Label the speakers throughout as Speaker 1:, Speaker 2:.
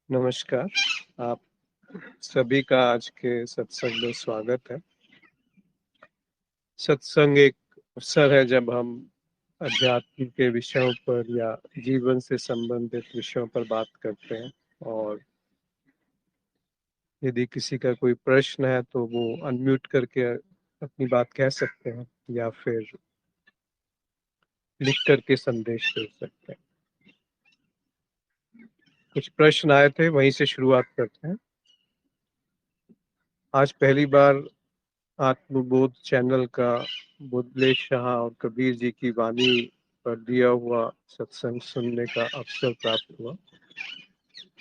Speaker 1: नमस्कार। आप सभी का आज के सत्संग में स्वागत है। सत्संग एक अवसर है जब हम अध्यात्म के विषयों पर या जीवन से संबंधित विषयों पर बात करते हैं, और यदि किसी का कोई प्रश्न है तो वो अनम्यूट करके अपनी बात कह सकते हैं या फिर लिख करके संदेश दे सकते हैं। कुछ प्रश्न आए थे, वहीं से शुरुआत करते हैं। आज पहली बार आत्मबोध चैनल का बुद्धलेश शाह और कबीर जी की वाणी पर दिया हुआ सत्संग सुनने का अवसर प्राप्त हुआ।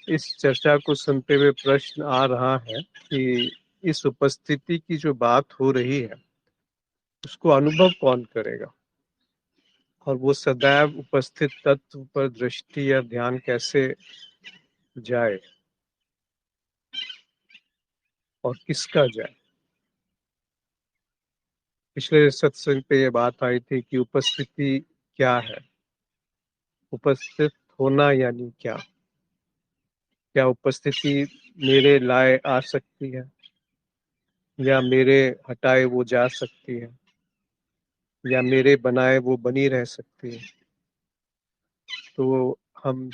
Speaker 1: इस चर्चा को सुनते हुए प्रश्न आ रहा है कि इस उपस्थिति की जो बात हो रही है उसको अनुभव कौन करेगा, और वो सदैव उपस्थित तत्व पर दृष्टि या ध्यान कैसे जाए और किसका जाए। पिछले सत्संग पे ये बात आई थी कि उपस्थिति क्या है, उपस्थित होना यानी क्या। क्या उपस्थिति मेरे लाए आ सकती है या मेरे हटाए वो जा सकती है या मेरे बनाए वो बनी रह सकती है। तो हम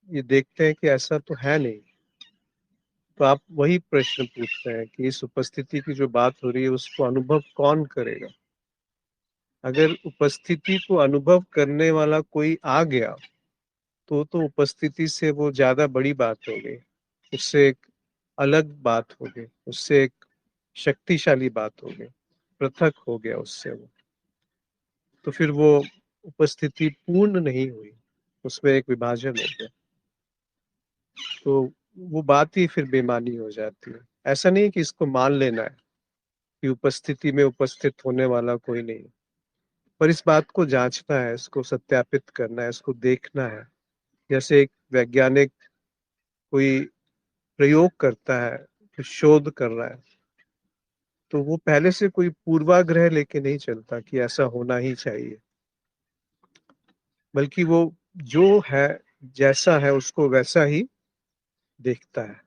Speaker 1: ये देखते हैं कि ऐसा तो है नहीं। तो आप वही प्रश्न पूछते हैं कि इस उपस्थिति की जो बात हो रही है उसको अनुभव कौन करेगा। अगर उपस्थिति को अनुभव करने वाला कोई आ गया तो उपस्थिति से वो ज्यादा बड़ी बात हो गई, उससे एक अलग बात हो गई, उससे एक शक्तिशाली बात हो गई, पृथक हो गया उससे वो। तो फिर वो उपस्थिति पूर्ण नहीं हुई, उसमें एक विभाजन हो गया। तो वो बात ही फिर बेमानी हो जाती है। ऐसा नहीं कि इसको मान लेना है कि उपस्थिति में उपस्थित होने वाला कोई नहीं, पर इस बात को जांचना है, इसको सत्यापित करना है, इसको देखना है। जैसे एक वैज्ञानिक कोई प्रयोग करता है, तो शोध कर रहा है, तो वो पहले से कोई पूर्वाग्रह लेके नहीं चलता कि ऐसा होना ही चाहिए, बल्कि वो जो है, जैसा है उसको वैसा ही देखता है।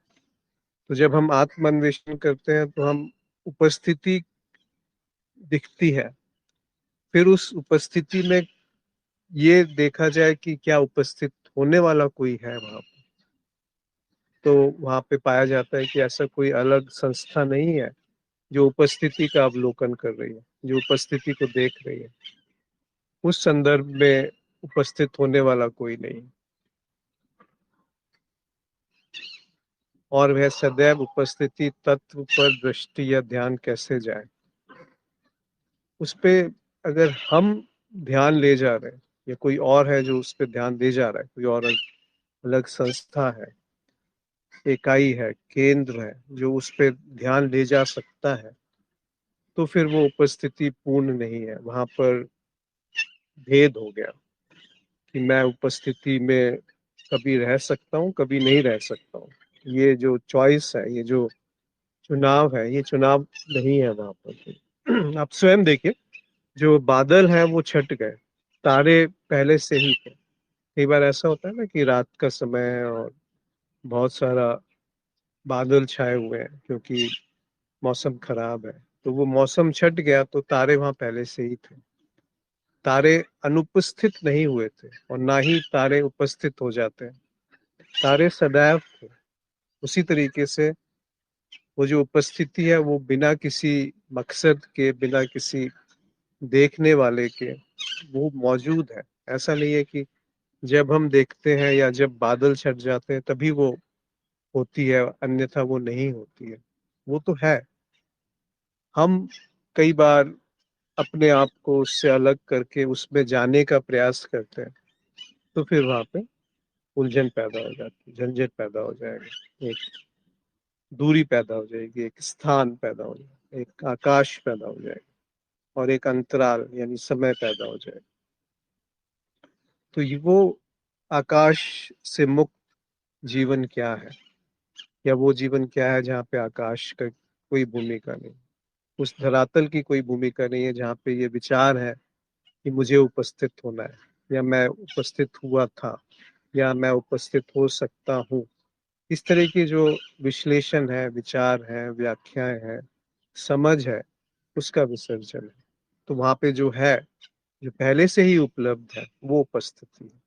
Speaker 1: तो जब हम आत्मान्वेषण करते हैं तो हम उपस्थिति दिखती है, फिर उस उपस्थिति में ये देखा जाए कि क्या उपस्थित होने वाला कोई है वहां पे। तो वहां पे पाया जाता है कि ऐसा कोई अलग संस्था नहीं है जो उपस्थिति का अवलोकन कर रही है, जो उपस्थिति को देख रही है। उस संदर्भ में उपस्थित होने वाला कोई नहीं, और वह सदैव उपस्थिति तत्व पर दृष्टि या ध्यान कैसे जाए। उस पे अगर हम ध्यान ले जा रहे हैं या कोई और है जो उस पे ध्यान दे जा रहा है, कोई और अलग संस्था है, इकाई है, केंद्र है जो उस पे ध्यान ले जा सकता है, तो फिर वो उपस्थिति पूर्ण नहीं है। वहां पर भेद हो गया कि मैं उपस्थिति में कभी रह सकता हूँ, कभी नहीं रह सकता हूँ। ये जो चॉइस है, ये जो चुनाव है, ये चुनाव नहीं है वहां पर। आप स्वयं देखिए, जो बादल है वो छट गए, तारे पहले से ही थे। कई बार ऐसा होता है ना कि रात का समय है और बहुत सारा बादल छाए हुए हैं क्योंकि मौसम खराब है, तो वो मौसम छट गया तो तारे वहां पहले से ही थे। तारे अनुपस्थित नहीं हुए थे और ना ही तारे उपस्थित हो जाते हैं। तारे सदैव थे। उसी तरीके से वो जो उपस्थिति है वो बिना किसी मकसद के, बिना किसी देखने वाले के वो मौजूद है। ऐसा नहीं है कि जब हम देखते हैं या जब बादल छट जाते हैं तभी वो होती है, अन्यथा वो नहीं होती है। वो तो है। हम कई बार अपने आप को उससे अलग करके उसमें जाने का प्रयास करते हैं, तो फिर वहां पे उलझन पैदा हो जाती है, झंझट पैदा हो जाएगा, एक दूरी पैदा हो जाएगी, एक स्थान पैदा हो जाएगा, एक आकाश पैदा हो जाएगा, और एक अंतराल यानी समय पैदा हो जाएगा। तो ये वो आकाश से मुक्त जीवन क्या है, या वो जीवन क्या है जहाँ पे आकाश का कोई भूमिका नहीं, उस धरातल की कोई भूमिका नहीं है जहाँ पे ये विचार है कि मुझे उपस्थित होना है, या मैं उपस्थित हुआ था, या मैं उपस्थित हो सकता हूँ। इस तरह की जो विश्लेषण है, विचार है, व्याख्याएं हैं, समझ है, उसका विसर्जन है। तो वहां पे जो है, जो पहले से ही उपलब्ध है, वो उपस्थिति है।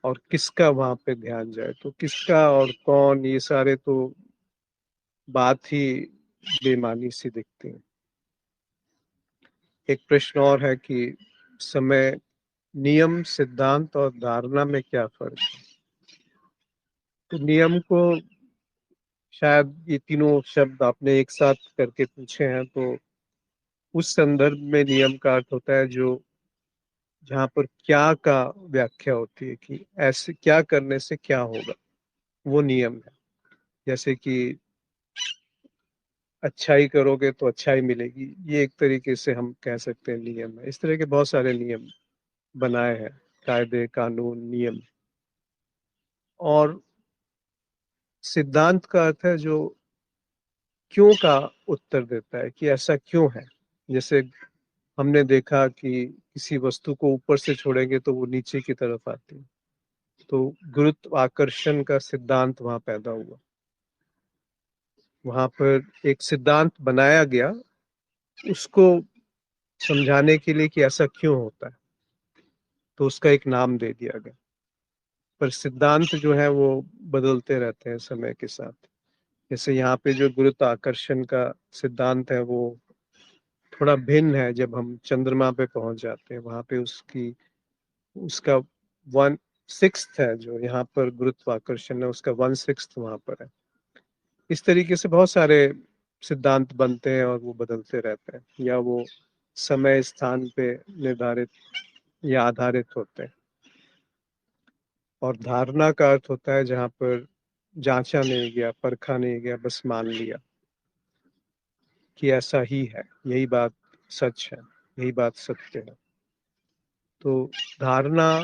Speaker 1: और किसका वहां पे ध्यान जाए, तो किसका और कौन, ये सारे तो बात ही बेमानी सी दिखती है। एक प्रश्न और है कि समय, नियम, सिद्धांत और धारणा में क्या फर्क है। तो नियम को, शायद ये तीनों शब्द आपने एक साथ करके पूछे हैं, तो उस संदर्भ में नियम का अर्थ होता है जो, जहां पर क्या का व्याख्या होती है कि ऐसे क्या करने से क्या होगा, वो नियम है। जैसे कि अच्छाई करोगे तो अच्छाई मिलेगी, ये एक तरीके से हम कह सकते हैं नियम है। इस तरह के बहुत सारे नियम बनाए हैं, कायदे, कानून, नियम। और सिद्धांत का अर्थ है जो क्यों का उत्तर देता है कि ऐसा क्यों है। जैसे हमने देखा कि किसी वस्तु को ऊपर से छोड़ेंगे तो वो नीचे की तरफ आती है, तो गुरुत्वाकर्षण का सिद्धांत वहां पैदा हुआ। वहां पर एक सिद्धांत बनाया गया उसको समझाने के लिए कि ऐसा क्यों होता है, तो उसका एक नाम दे दिया गया। पर सिद्धांत जो है वो बदलते रहते हैं समय के साथ। जैसे यहाँ पे जो गुरुत्वाकर्षण का सिद्धांत है वो थोड़ा भिन्न है। जब हम चंद्रमा पे पहुंच जाते हैं, वहां पे उसका 1/6 है, जो यहाँ पर गुरुत्वाकर्षण है उसका 1/6 वहां पर है। इस तरीके से बहुत सारे सिद्धांत बनते हैं और वो बदलते रहते हैं, या वो समय स्थान पे निर्धारित या आधारित होते हैं। और धारणा का अर्थ होता है जहां पर जांचा नहीं गया, परखा नहीं गया, बस मान लिया कि ऐसा ही है, यही बात सच है, यही बात सत्य है। तो धारणा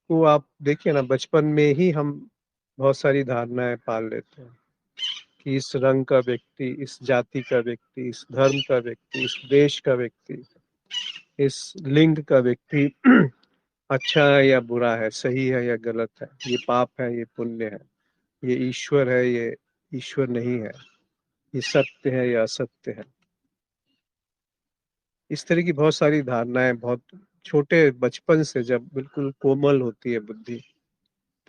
Speaker 1: को आप देखिए ना, बचपन में ही हम बहुत सारी धारणाएं पाल लेते हैं कि इस रंग का व्यक्ति, इस जाति का व्यक्ति, इस धर्म का व्यक्ति, इस देश का व्यक्ति, इस लिंग का व्यक्ति अच्छा है या बुरा है, सही है या गलत है, ये पाप है, ये पुण्य है, ये ईश्वर है, ये ईश्वर नहीं है, ये सत्य है या असत्य है। इस तरह की बहुत सारी धारणाएं बहुत छोटे बचपन से, जब बिल्कुल कोमल होती है बुद्धि,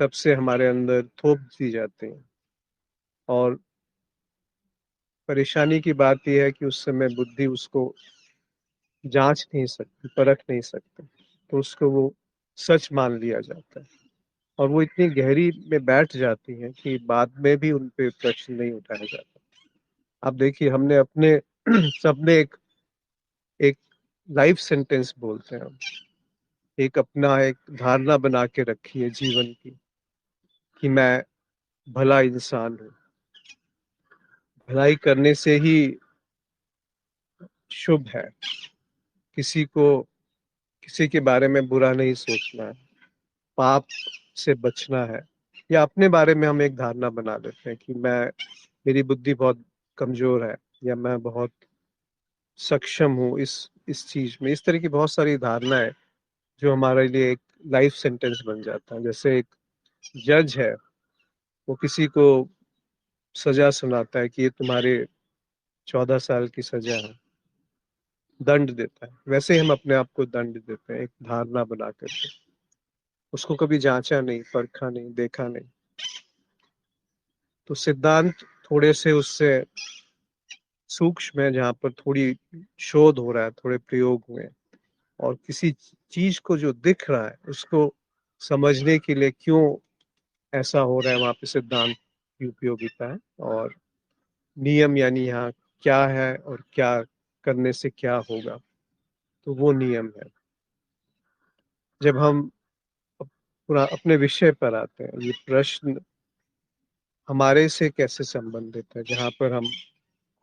Speaker 1: तब से हमारे अंदर थोप दी जाती हैं। और परेशानी की बात यह है कि उस समय बुद्धि उसको जांच नहीं सकती, परख नहीं सकती, तो उसको वो सच मान लिया जाता है। और वो इतनी गहरी में बैठ जाती है कि बाद में भी उन पे प्रश्न नहीं उठाया जाता। आप देखिए, हमने अपने सबने एक लाइफ सेंटेंस बोलते हैं हम, एक अपना एक धारणा बना के रखी है जीवन की कि मैं भला इंसान हूँ, भलाई करने से ही शुभ है, किसी को किसी के बारे में बुरा नहीं सोचना है, पाप से बचना है। या अपने बारे में हम एक धारणा बना लेते हैं कि मैं, मेरी बुद्धि बहुत कमजोर है, या मैं बहुत सक्षम हूँ इस चीज में। इस तरह की बहुत सारी धारणाएं जो हमारे लिए एक लाइफ सेंटेंस बन जाता है। जैसे एक जज है, वो किसी को सजा सुनाता है कि ये तुम्हारे 14 साल की सजा है, दंड देता है। वैसे ही हम अपने आप को दंड देते हैं एक धारणा बना करके, उसको कभी जांचा नहीं, परखा नहीं, देखा नहीं। तो सिद्धांत थोड़े से उससे सूक्ष्म है, जहाँ पर थोड़ी शोध हो रहा है, थोड़े प्रयोग हुए हैं। और किसी चीज को जो दिख रहा है उसको समझने के लिए क्यों ऐसा हो रहा है, वहां पे सिद्धांत की उपयोगिता है। और नियम यानी यहाँ क्या है और क्या करने से क्या होगा, तो वो नियम है। जब हम पूरा अपने विषय पर आते हैं, ये प्रश्न हमारे से कैसे संबंधित है, जहाँ पर हम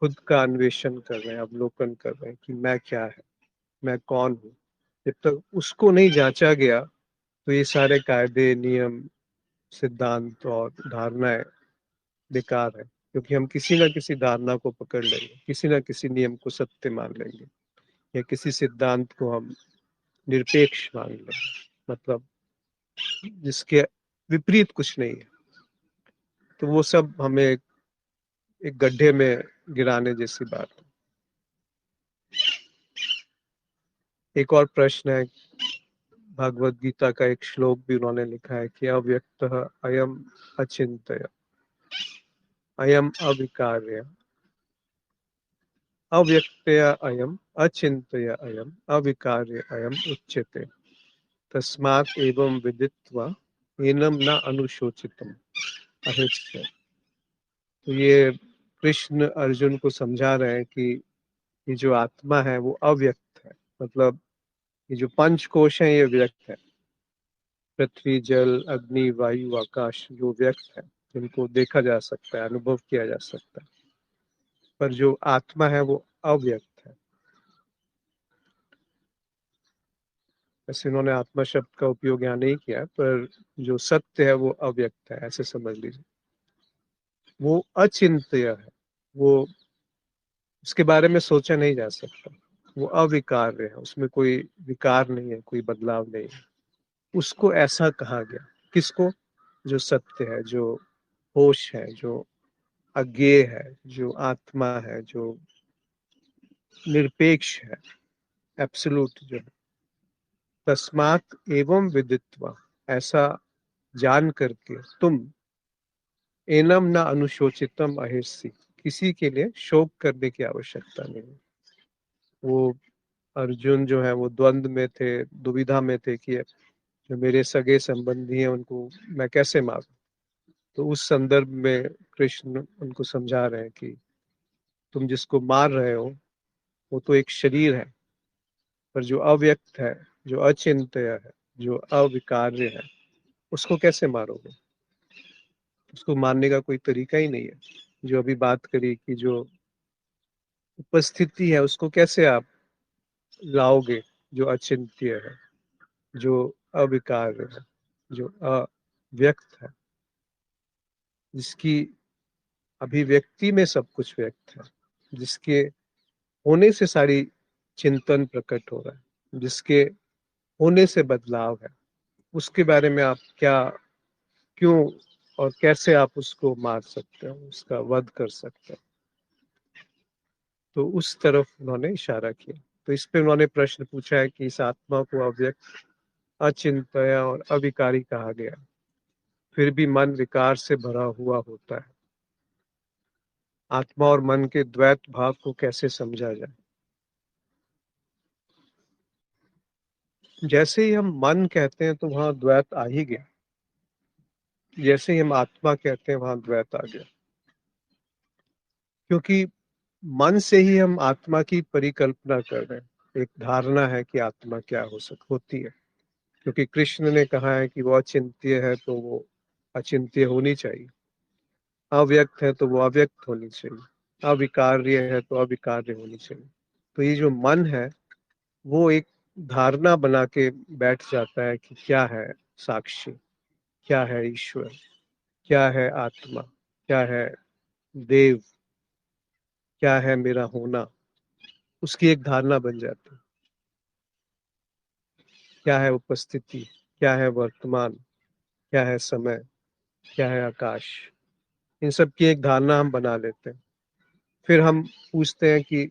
Speaker 1: खुद का अन्वेषण कर रहे हैं, अवलोकन कर रहे हैं कि मैं क्या है, मैं कौन हूँ। जब तक उसको नहीं जांचा गया, तो ये सारे कायदे, नियम, सिद्धांत और धारणाएं बेकार है। क्योंकि हम किसी ना किसी धारणा को पकड़ लेंगे, किसी ना किसी नियम को सत्य मान लेंगे, या किसी सिद्धांत को हम निरपेक्ष मान लेंगे। मतलब जिसके विपरीत कुछ नहीं है, तो वो सब हमें एक गड्ढे में गिराने जैसी बात है। एक और प्रश्न है, भगवत गीता का एक श्लोक भी उन्होंने लिखा है कि अव्यक्तः अयम अचिंत्य अयम अविकार्य अव्यक्तय अयम अचिंत्य अयम अविकार्य अयम उच्यते तस्मात् एवं विदित्वा एनम न अनुशोचितम अहिच्य। तो ये कृष्ण अर्जुन को समझा रहे हैं कि ये जो आत्मा है वो अव्यक्त है, मतलब ये जो पंच कोश है ये व्यक्त है। पृथ्वी, जल, अग्नि, वायु, आकाश जो व्यक्त है, जिनको देखा जा सकता है, अनुभव किया जा सकता है, पर जो आत्मा है वो अव्यक्त है। वैसे उन्होंने आत्मा शब्द का उपयोग यहाँ नहीं किया, पर जो सत्य है वो अव्यक्त है, ऐसे समझ लीजिए। वो अचिंत्य है, वो उसके बारे में सोचा नहीं जा सकता, वो अविकार्य है, उसमें कोई विकार नहीं है, कोई बदलाव नहीं है। उसको ऐसा कहा गया, किसको? जो सत्य है, जो होश है, जो अज्ञेय है, जो आत्मा है, जो निरपेक्ष है, एब्सोल्यूट जो है। तस्मात् एवं विदित्वा, ऐसा जान करके तुम एनम न अनुशोचितम अहिर्षि, किसी के लिए शोक करने की आवश्यकता नहीं। वो अर्जुन जो है वो द्वंद में थे, दुविधा में थे कि जो मेरे सगे संबंधी हैं उनको मैं कैसे मारूं। तो उस संदर्भ में कृष्ण उनको समझा रहे हैं कि तुम जिसको मार रहे हो वो तो एक शरीर है, पर जो अव्यक्त है, जो अचिंत्य है, जो अविकार्य है, उसको कैसे मारोगे? उसको मारने का कोई तरीका ही नहीं है। जो अभी बात करी कि जो उपस्थिति है उसको कैसे आप लाओगे, जो अचिंत्य है, जो अविकार है, जो अव्यक्त है, जिसकी अभिव्यक्ति में सब कुछ व्यक्त है, जिसके होने से सारी चिंतन प्रकट हो रहा है, जिसके होने से बदलाव है, उसके बारे में आप क्या, क्यों और कैसे आप उसको मार सकते हो, उसका वध कर सकते हो? तो उस तरफ उन्होंने इशारा किया। तो इस पे उन्होंने प्रश्न पूछा है कि इस आत्मा को अव्यक्त, अचिंत्य और अविकारी कहा गया, फिर भी मन विकार से भरा हुआ होता है। आत्मा और मन के द्वैत भाव को कैसे समझा जाए? जैसे ही हम मन कहते हैं तो वहां द्वैत आ ही गया, जैसे ही हम आत्मा कहते हैं वहां द्वैत आ गया, क्योंकि मन से ही हम आत्मा की परिकल्पना कर रहे हैं। एक धारणा है कि आत्मा क्या होती है, क्योंकि कृष्ण ने कहा है कि वो अचिंत्य है तो वो अचिंत्य होनी चाहिए, अव्यक्त है तो वो अव्यक्त होनी चाहिए, अविकार्य है तो अविकार्य होनी चाहिए। तो ये जो मन है वो एक धारणा बना के बैठ जाता है कि क्या है साक्षी, क्या है ईश्वर, क्या है आत्मा, क्या है देव, क्या है मेरा होना। उसकी एक धारणा बन जाती है। क्या है उपस्थिति, क्या है वर्तमान, क्या है समय, क्या है आकाश, इन सब की एक धारणा हम बना लेते हैं। फिर हम पूछते हैं कि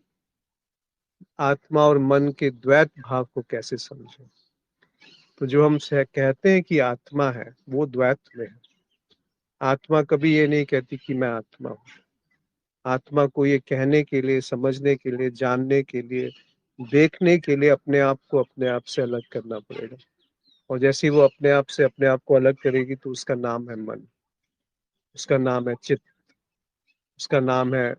Speaker 1: आत्मा और मन के द्वैत भाव को कैसे समझें। तो जो हम कहते हैं कि आत्मा है वो द्वैत में है। आत्मा कभी ये नहीं कहती कि मैं आत्मा हूँ। आत्मा को ये कहने के लिए, समझने के लिए, जानने के लिए, देखने के लिए अपने आप को अपने आप से अलग करना पड़ेगा। और जैसे ही वो अपने आप से अपने आप को अलग करेगी तो उसका नाम है मन, उसका नाम है चित्त, उसका नाम है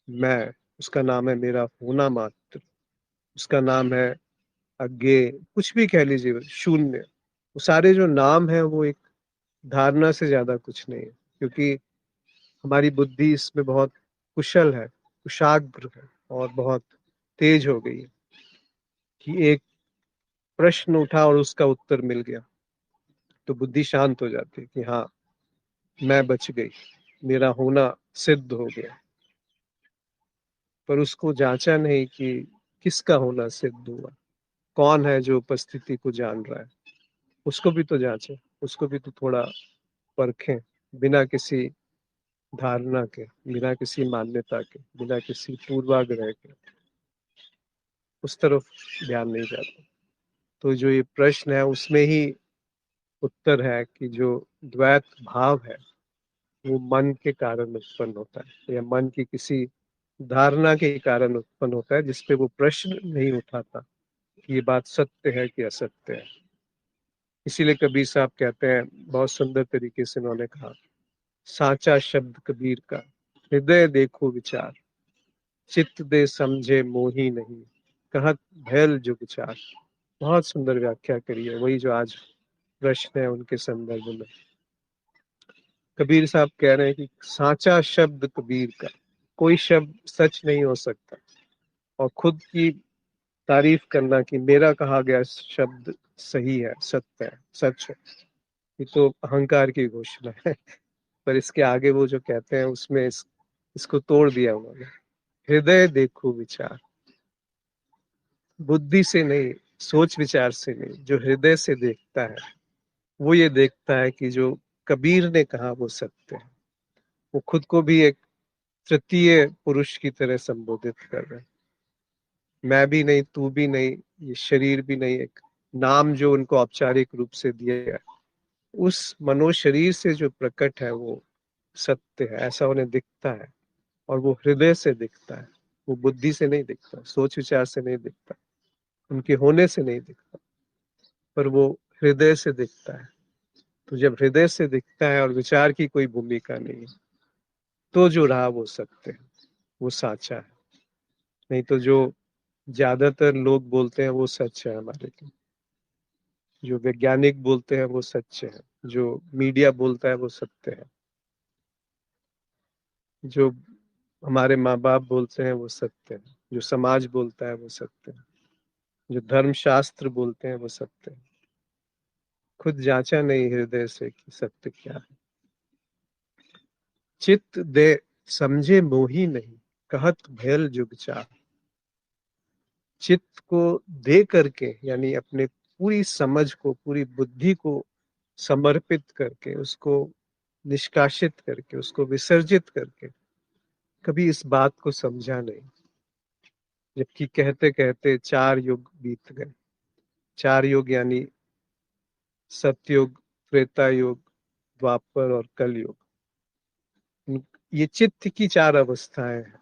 Speaker 1: मैं, उसका नाम है मेरा होना मात्र, उसका नाम है अज्ञे, कुछ भी कह लीजिए, शून्य। वो सारे जो नाम है वो एक धारणा से ज्यादा कुछ नहीं है, क्योंकि हमारी बुद्धि इसमें बहुत कुशल है, कुशाग्र है और बहुत तेज हो गई है कि एक प्रश्न उठा और उसका उत्तर मिल गया तो बुद्धि शांत हो जाती है कि हाँ मैं बच गई, मेरा होना सिद्ध हो गया। पर उसको जांचा नहीं कि किसका होना सिद्ध हुआ, कौन है जो उपस्थिति को जान रहा है। उसको भी तो जांचें, उसको भी तो थोड़ा परखें, बिना किसी धारणा के, बिना किसी मान्यता के, बिना किसी पूर्वाग्रह के। उस तरफ ध्यान नहीं जाता। तो जो ये प्रश्न है उसमें ही उत्तर है कि जो द्वैत भाव है वो मन के कारण उत्पन्न होता है, या मन की किसी धारणा के कारण उत्पन्न होता है, जिसपे वो प्रश्न नहीं उठाता कि ये बात सत्य है कि असत्य है। इसीलिए कबीर साहब कहते हैं, बहुत सुंदर तरीके से उन्होंने कहा, साचा शब्द कबीर का, हृदय देखो विचार, चित्त दे समझे मोही नहीं, कहत भैल जुग चार। बहुत सुंदर व्याख्या करी है, वही जो आज प्रश्न है उनके संदर्भ में। कबीर साहब कह रहे हैं कि साचा शब्द कबीर का, कोई शब्द सच नहीं हो सकता, और खुद की तारीफ करना कि मेरा कहा गया शब्द सही है, सत्य है, सच है, ये तो अहंकार की घोषणा है। पर इसके आगे वो जो कहते हैं उसमें इसको तोड़ दिया उन्होंने। हृदय देखो विचार, बुद्धि से नहीं, सोच विचार से नहीं, जो हृदय से देखता है वो ये देखता है कि जो कबीर ने कहा वो सत्य है। वो खुद को भी एक तृतीय पुरुष की तरह संबोधित कर रहे हैं। मैं भी नहीं, तू भी नहीं, ये शरीर भी नहीं, एक नाम जो उनको औपचारिक रूप से दिया गया, उस मनोशरीर से जो प्रकट है वो सत्य है, ऐसा उन्हें दिखता है। और वो हृदय से दिखता है, वो बुद्धि से नहीं दिखता, सोच विचार से नहीं दिखता, उनके होने से नहीं दिखता, पर वो हृदय से दिखता है। तो जब हृदय से दिखता है और विचार की कोई भूमिका नहीं है, तो जो रहा वो सत्य है, वो साचा है। नहीं तो जो ज्यादातर लोग बोलते हैं वो सच है हमारे लिए, जो वैज्ञानिक बोलते हैं वो सच है, जो मीडिया बोलता है वो सत्य है, जो हमारे माँ बाप बोलते हैं वो सत्य है, जो समाज बोलता है वो सत्य है, जो धर्म शास्त्र बोलते हैं वो सत्य है। खुद जांचा नहीं हृदय से कि सत्य क्या है। चित्त दे समझे मोही नहीं, कहत भयल जुग चार। चित्त को दे करके, यानी अपने पूरी समझ को, पूरी बुद्धि को समर्पित करके, उसको निष्कासित करके, उसको विसर्जित करके कभी इस बात को समझा नहीं, जबकि कहते कहते 4 युग बीत गए। 4 युग यानी सतयुग, त्रेता युग, द्वापर और कलयुग। ये चित्त की 4 अवस्थाएं हैं।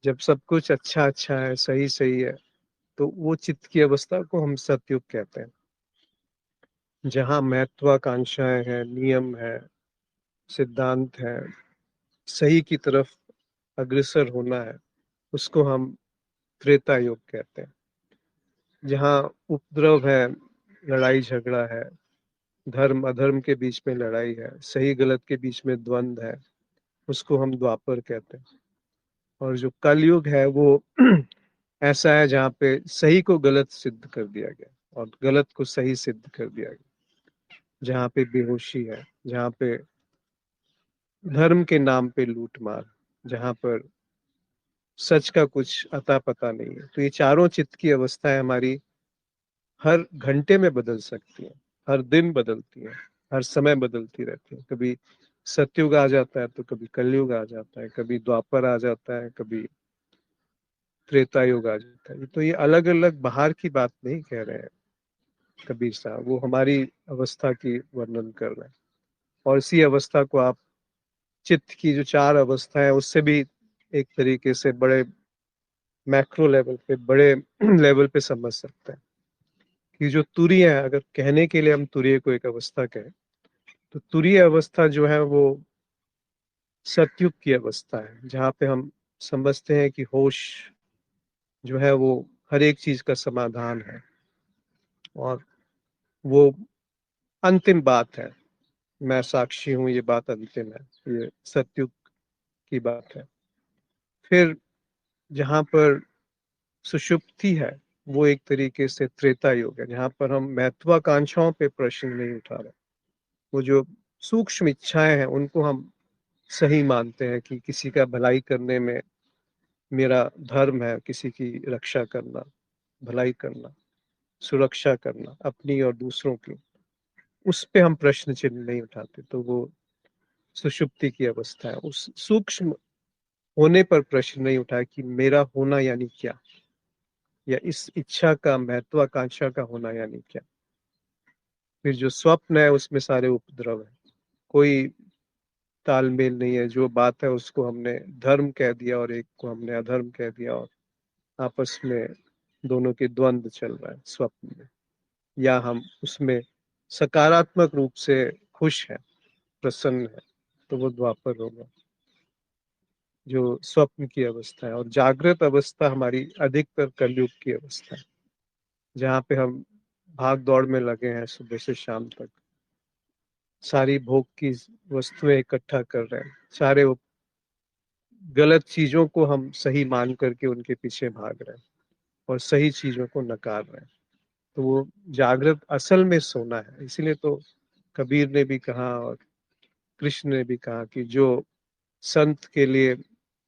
Speaker 1: जब सब कुछ अच्छा अच्छा है, सही सही है, तो वो चित्त की अवस्था को हम सतयुग कहते हैं। जहाँ महत्वाकांक्षाएं हैं, नियम है, सिद्धांत है, सही की तरफ अग्रसर होना है, उसको हम त्रेता युग कहते हैं। जहाँ उपद्रव है, लड़ाई झगड़ा है, धर्म अधर्म के बीच में लड़ाई है, सही गलत के बीच में द्वंद है, उसको हम द्वापर कहते हैं। और जो कलयुग है वो ऐसा है जहाँ पे सही को गलत सिद्ध कर दिया गया और गलत को सही सिद्ध कर दिया गया, जहाँ पे बेहोशी है, जहाँ पे धर्म के नाम पे लूट मार, जहाँ पर सच का कुछ अता पता नहीं है। तो ये चारों चित्त की अवस्थाएं हमारी हर घंटे में बदल सकती हैं, हर दिन बदलती हैं, हर समय बदलती रहती है। कभी सतयुग आ जाता है तो कभी कलयुग आ जाता है, कभी द्वापर आ जाता है, कभी त्रेता युग आ जाता है। तो ये अलग अलग बाहर की बात नहीं कह रहे हैं कबीर साहब, वो हमारी अवस्था की वर्णन कर रहे हैं। और इसी अवस्था को आप चित्त की जो 4 अवस्था है उससे भी एक तरीके से बड़े मैक्रो लेवल पे, बड़े लेवल पे समझ सकते हैं कि जो तुरीय है, अगर कहने के लिए हम तुरीय को एक अवस्था कहें, तो तुरीय अवस्था जो है वो सतयुग की अवस्था है, जहाँ पे हम समझते हैं कि होश जो है वो हर एक चीज का समाधान है, और वो अंतिम बात है। मैं साक्षी हूँ, ये बात अंतिम है, ये सतयुग की बात है। फिर जहाँ पर सुषुप्ति है वो एक तरीके से त्रेता युग है, जहाँ पर हम महत्वाकांक्षाओं पे प्रश्न नहीं उठा रहे। वो जो सूक्ष्म इच्छाएं हैं उनको हम सही मानते हैं कि किसी का भलाई करने में मेरा धर्म है, किसी की रक्षा करना, भलाई करना। सुरक्षा करना अपनी और दूसरों की, उस पे हम प्रश्न चिन्ह नहीं उठाते, तो वो सुषुप्ति की अवस्था है। उस सूक्ष्म होने पर प्रश्न नहीं उठाया कि मेरा होना यानी क्या, या इस इच्छा का, महत्वाकांक्षा का होना यानी क्या। फिर जो स्वप्न है उसमें सारे उपद्रव है, कोई तालमेल नहीं है। जो बात है उसको हमने धर्म कह दिया और एक को हमने अधर्म कह दिया, और आपस में दोनों के द्वंद्व चल रहा है स्वप्न में। या हम उसमें सकारात्मक रूप से खुश है, प्रसन्न है, तो वो द्वापर होगा, जो स्वप्न की अवस्था है। और जागृत अवस्था हमारी अधिकतर कलयुग की अवस्था है, जहाँ पे हम भाग दौड़ में लगे हैं सुबह से शाम तक, सारी भोग की वस्तुएं इकट्ठा कर रहे हैं, सारे गलत चीजों को हम सही मान करके उनके पीछे भाग रहे हैं और सही चीजों को नकार रहे हैं। तो वो जागृत असल में सोना है। इसीलिए तो कबीर ने भी कहा और कृष्ण ने भी कहा कि जो संत के लिए,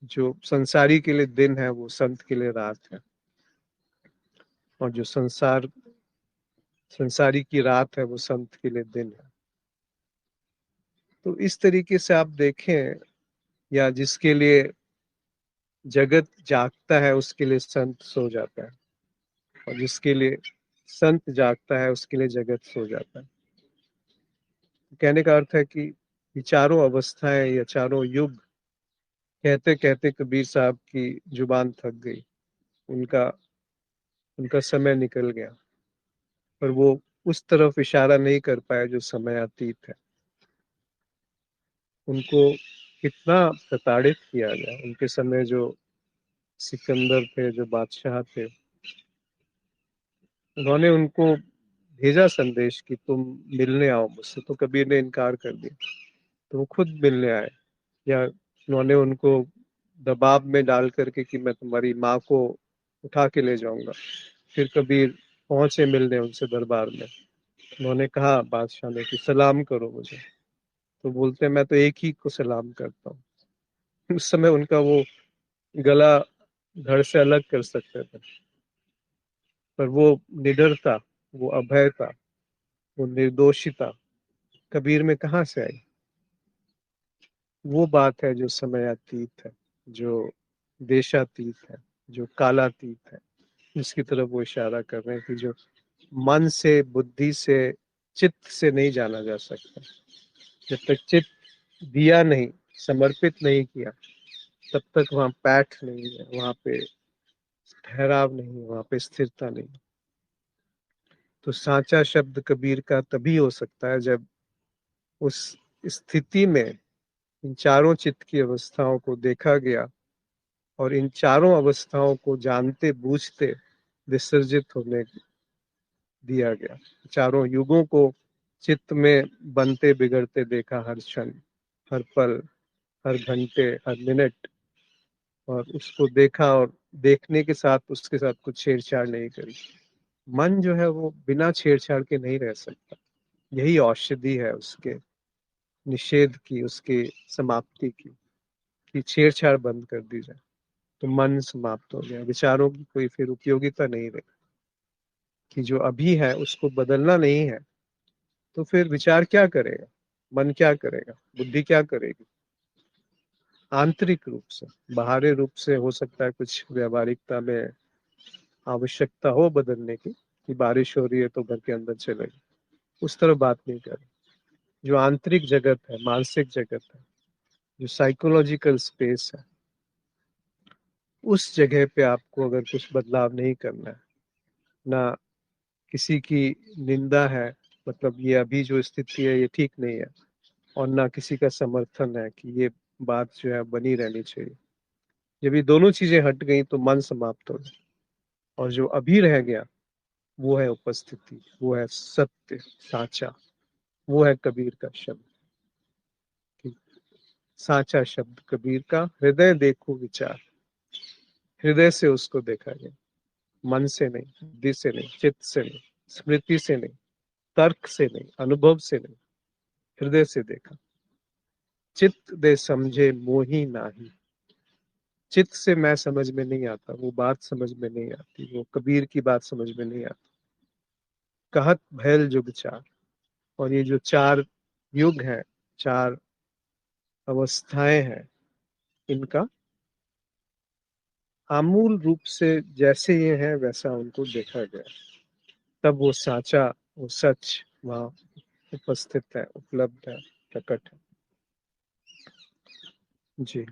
Speaker 1: जो संसारी के लिए दिन है, वो संत के लिए रात है, और जो संसारी की रात है, वो संत के लिए दिन है। तो इस तरीके से आप देखें, या जिसके लिए जगत जागता है उसके लिए संत सो जाता है, और जिसके लिए संत जागता है उसके लिए जगत सो जाता है। कहने का अर्थ है कि ये चारों अवस्थाएं या चारों युग, कहते कहते कबीर साहब की जुबान थक गई, उनका उनका समय निकल गया, पर वो उस तरफ इशारा नहीं कर पाए जो समय अतीत है। उनको कितना प्रताड़ित किया गया। उनके समय जो सिकंदर थे, जो बादशाह थे, उन्होंने उनको भेजा संदेश कि तुम मिलने आओ मुझसे, तो कबीर ने इनकार कर दिया, तो वो खुद मिलने आए। या उन्होंने उनको दबाव में डाल करके कि मैं तुम्हारी माँ को उठा के ले जाऊंगा, फिर कबीर पहुंचे मिलने उनसे दरबार में। उन्होंने कहा बादशाह ने कि सलाम करो मुझे, तो बोलते हैं मैं तो एक ही को सलाम करता हूँ। उस समय उनका वो गला धड़ से अलग कर सकते थे, पर वो निडरता, वो अभयता, वो निर्दोषिता कबीर में कहाँ से आई। वो बात है जो समयातीत है, जो देशातीत है, जो कालातीत है, जिसकी तरफ वो इशारा कर रहे हैं कि जो मन से, बुद्धि से, चित्त से नहीं जाना जा सकता। जब तक चित्त दिया नहीं, समर्पित नहीं किया, तब तक वहां पैठ नहीं है, वहां पे ठहराव नहीं है, वहां पे स्थिरता नहीं। तो साचा शब्द कबीर का तभी हो सकता है जब उस स्थिति में इन चारों चित्त की अवस्थाओं को देखा गया, और इन चारों अवस्थाओं को जानते बूझते विसर्जित होने दिया गया। चारों युगों को चित्त में बनते बिगड़ते देखा, हर क्षण, हर पल, हर घंटे, हर मिनट, और उसको देखा, और देखने के साथ उसके साथ कुछ छेड़छाड़ नहीं करी। मन जो है वो बिना छेड़छाड़ के नहीं रह सकता। यही औषधि है उसके निषेध की, उसकी समाप्ति की, कि छेड़छाड़ बंद कर दी जाए, तो मन समाप्त हो गया, विचारों की कोई फिर उपयोगिता नहीं रही। कि जो अभी है उसको बदलना नहीं है, तो फिर विचार क्या करेगा, मन क्या करेगा, बुद्धि क्या करेगी। आंतरिक रूप से, बाहरी रूप से हो सकता है कुछ व्यवहारिकता में आवश्यकता हो बदलने की, कि बारिश हो रही है तो घर के अंदर चलेगी, उस तरह बात नहीं करें। जो आंतरिक जगत है, मानसिक जगत है, जो साइकोलॉजिकल स्पेस है, उस जगह पे आपको अगर कुछ बदलाव नहीं करना है, ना किसी की निंदा है, मतलब ये अभी जो स्थिति है ये ठीक नहीं है, और ना किसी का समर्थन है कि ये बात जो है बनी रहनी चाहिए। जब ये दोनों चीजें हट गई तो मन समाप्त हो गया, और जो अभी रह गया वो है उपस्थिति, वो है सत्य, साचा, वो है कबीर का शब्द। कि साचा शब्द कबीर का, हृदय देखो विचार, हृदय से उसको देखा गया, मन से नहीं, बुद्धि से नहीं, चित्त से नहीं, स्मृति से नहीं, तर्क से नहीं, अनुभव से नहीं, हृदय से देखा। चित्त दे समझे मोही नाही। चित्त से मैं समझ में नहीं आता, वो बात समझ में नहीं आती, वो कबीर की बात समझ में नहीं आती। कहत भैल जुग चार। और ये जो 4 युग है, 4 अवस्थाएं हैं, इनका आमूल रूप से जैसे ये है वैसा उनको देखा गया, तब वो साचा, वो सच वहाँ उपस्थित है, उपलब्ध है, प्रकट है। जी।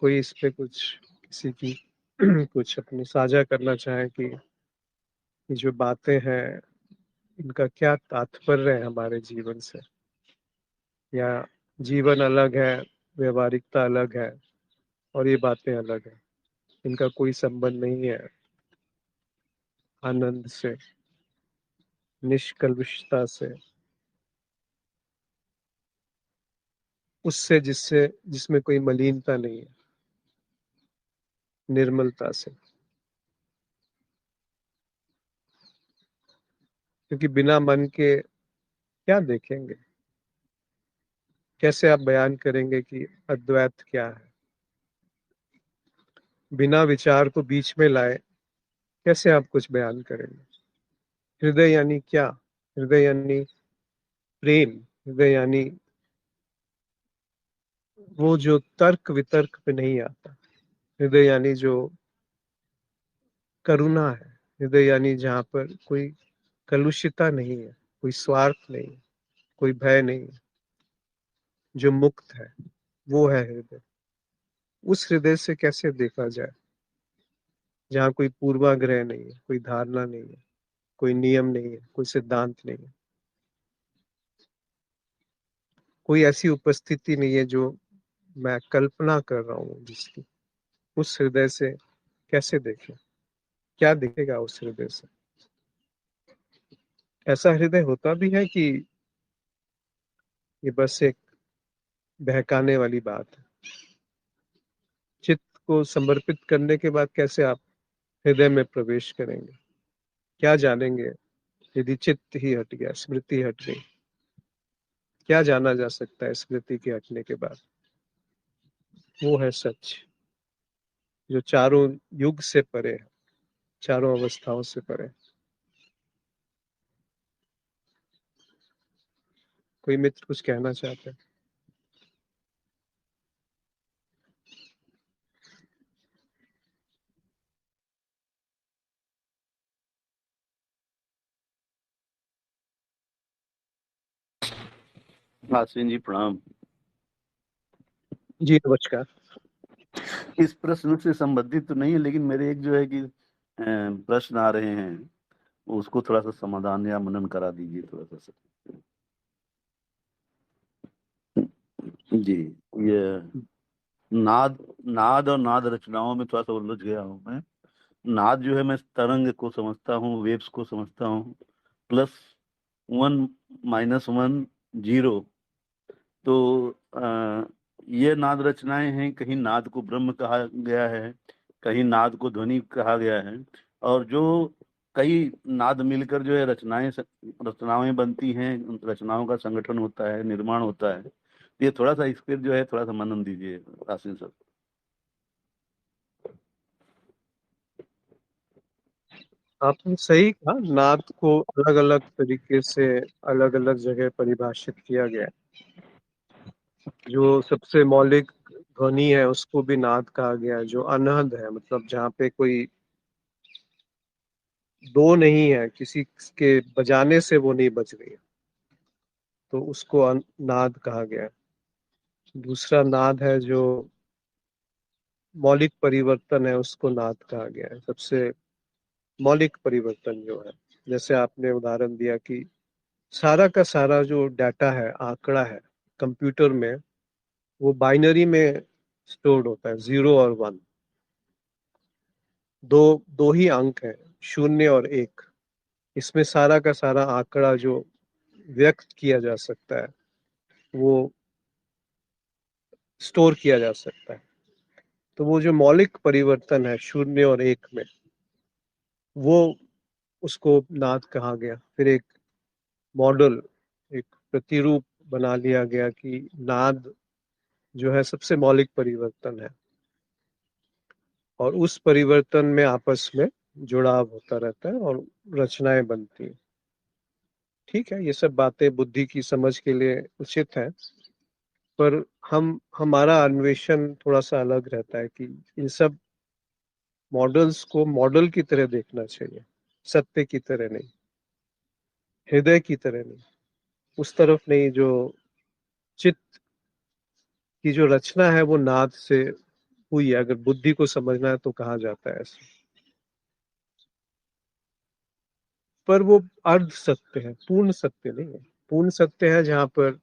Speaker 1: कोई इस पे कुछ किसी की कुछ अपनी साझा करना चाहे कि ये जो बातें हैं इनका क्या तात्पर्य है हमारे जीवन से, या जीवन अलग है, व्यवहारिकता अलग है और ये बातें अलग है, इनका कोई संबंध नहीं है आनंद से, निष्कलुषता से, उससे जिससे जिसमें कोई मलिनता नहीं है, निर्मलता से। क्योंकि बिना मन के क्या देखेंगे, कैसे आप बयान करेंगे कि अद्वैत क्या है? बिना विचार को बीच में लाए कैसे आप कुछ बयान करेंगे? हृदय यानी क्या? हृदय यानी प्रेम। हृदय यानी वो जो तर्क वितर्क पे नहीं आता। हृदय यानी जो करुणा है। हृदय यानी जहाँ पर कोई कलुषिता नहीं है, कोई स्वार्थ नहीं है, कोई भय नहीं है, जो मुक्त है, वो है हृदय। उस हृदय से कैसे देखा जाए जहाँ कोई पूर्वाग्रह नहीं है, कोई धारणा नहीं है, कोई नियम नहीं है, कोई सिद्धांत नहीं है, कोई ऐसी उपस्थिति नहीं है जो मैं कल्पना कर रहा हूँ जिसकी। उस हृदय से कैसे देखें? क्या दिखेगा उस हृदय से? ऐसा हृदय होता भी है कि ये बस एक बहकाने वाली बात है? चित्त को समर्पित करने के बाद कैसे आप हृदय में प्रवेश करेंगे? क्या जानेंगे यदि चित्त ही हट गया, स्मृति हट गई? क्या जाना जा सकता है स्मृति के हटने के बाद? वो है सच, जो चारों युग से परे है, चारों अवस्थाओं से परे। कोई मित्र कुछ कहना चाहते हैं?
Speaker 2: आश्विन जी प्रणाम।
Speaker 1: जी नमस्कार।
Speaker 2: इस प्रश्न से संबंधित तो नहीं है, लेकिन मेरे एक जो है कि प्रश्न आ रहे हैं, उसको थोड़ा सा समाधान या मनन करा दीजिए थोड़ा सा। जी। ये नाद नाद और नाद रचनाओं में थोड़ा सा उलझ गया हूँ मैं। नाद जो है मैं तरंग को समझता हूँ, वेव्स को समझता हूँ, plus one minus one zero. तो ये नाद रचनाएं हैं। कहीं नाद को ब्रह्म कहा गया है, कहीं नाद को ध्वनि कहा गया है, और जो कई नाद मिलकर जो है रचनाएं बनती हैं, उन रचनाओं का संगठन होता है, निर्माण होता है। ये थोड़ा सा इस पर जो है थोड़ा सा मनन दीजिए आसिन सर।
Speaker 1: आपने सही कहा, नाद को अलग अलग तरीके से अलग अलग जगह परिभाषित किया गया है। जो सबसे मौलिक ध्वनि है उसको भी नाद कहा गया है। जो अनहद है, मतलब जहाँ पे कोई दो नहीं है, किसी के बजाने से वो नहीं बज रही है, तो उसको नाद कहा गया है। दूसरा नाद है जो मौलिक परिवर्तन है, उसको नाद कहा गया है। सबसे मौलिक परिवर्तन जो है, जैसे आपने उदाहरण दिया कि सारा का सारा जो डाटा है, आंकड़ा है कंप्यूटर में, वो बाइनरी में स्टोर्ड होता है, 0 और 1। दो दो ही अंक है, 0 और 1। इसमें सारा का सारा आंकड़ा जो व्यक्त किया जा सकता है वो स्टोर किया जा सकता है। तो वो जो मौलिक परिवर्तन है 0 और 1 में, वो उसको नाद कहा गया। फिर एक मॉडल, एक प्रतिरूप बना लिया गया कि नाद जो है सबसे मौलिक परिवर्तन है और उस परिवर्तन में आपस में जुड़ाव होता रहता है और रचनाएं बनती हैं। ठीक है, ये सब बातें बुद्धि की समझ के लिए उचित है, पर हमारा अन्वेषण थोड़ा सा अलग रहता है कि इन सब मॉडल्स को मॉडल की तरह देखना चाहिए, सत्य की तरह नहीं, हृदय की तरह नहीं, उस तरफ नहीं जो चित्त की जो रचना है वो नाद से हुई है। अगर बुद्धि को समझना है तो कहा जाता है ऐसे, पर वो अर्ध सत्य है, पूर्ण सत्य नहीं है। पूर्ण सत्य है जहां पर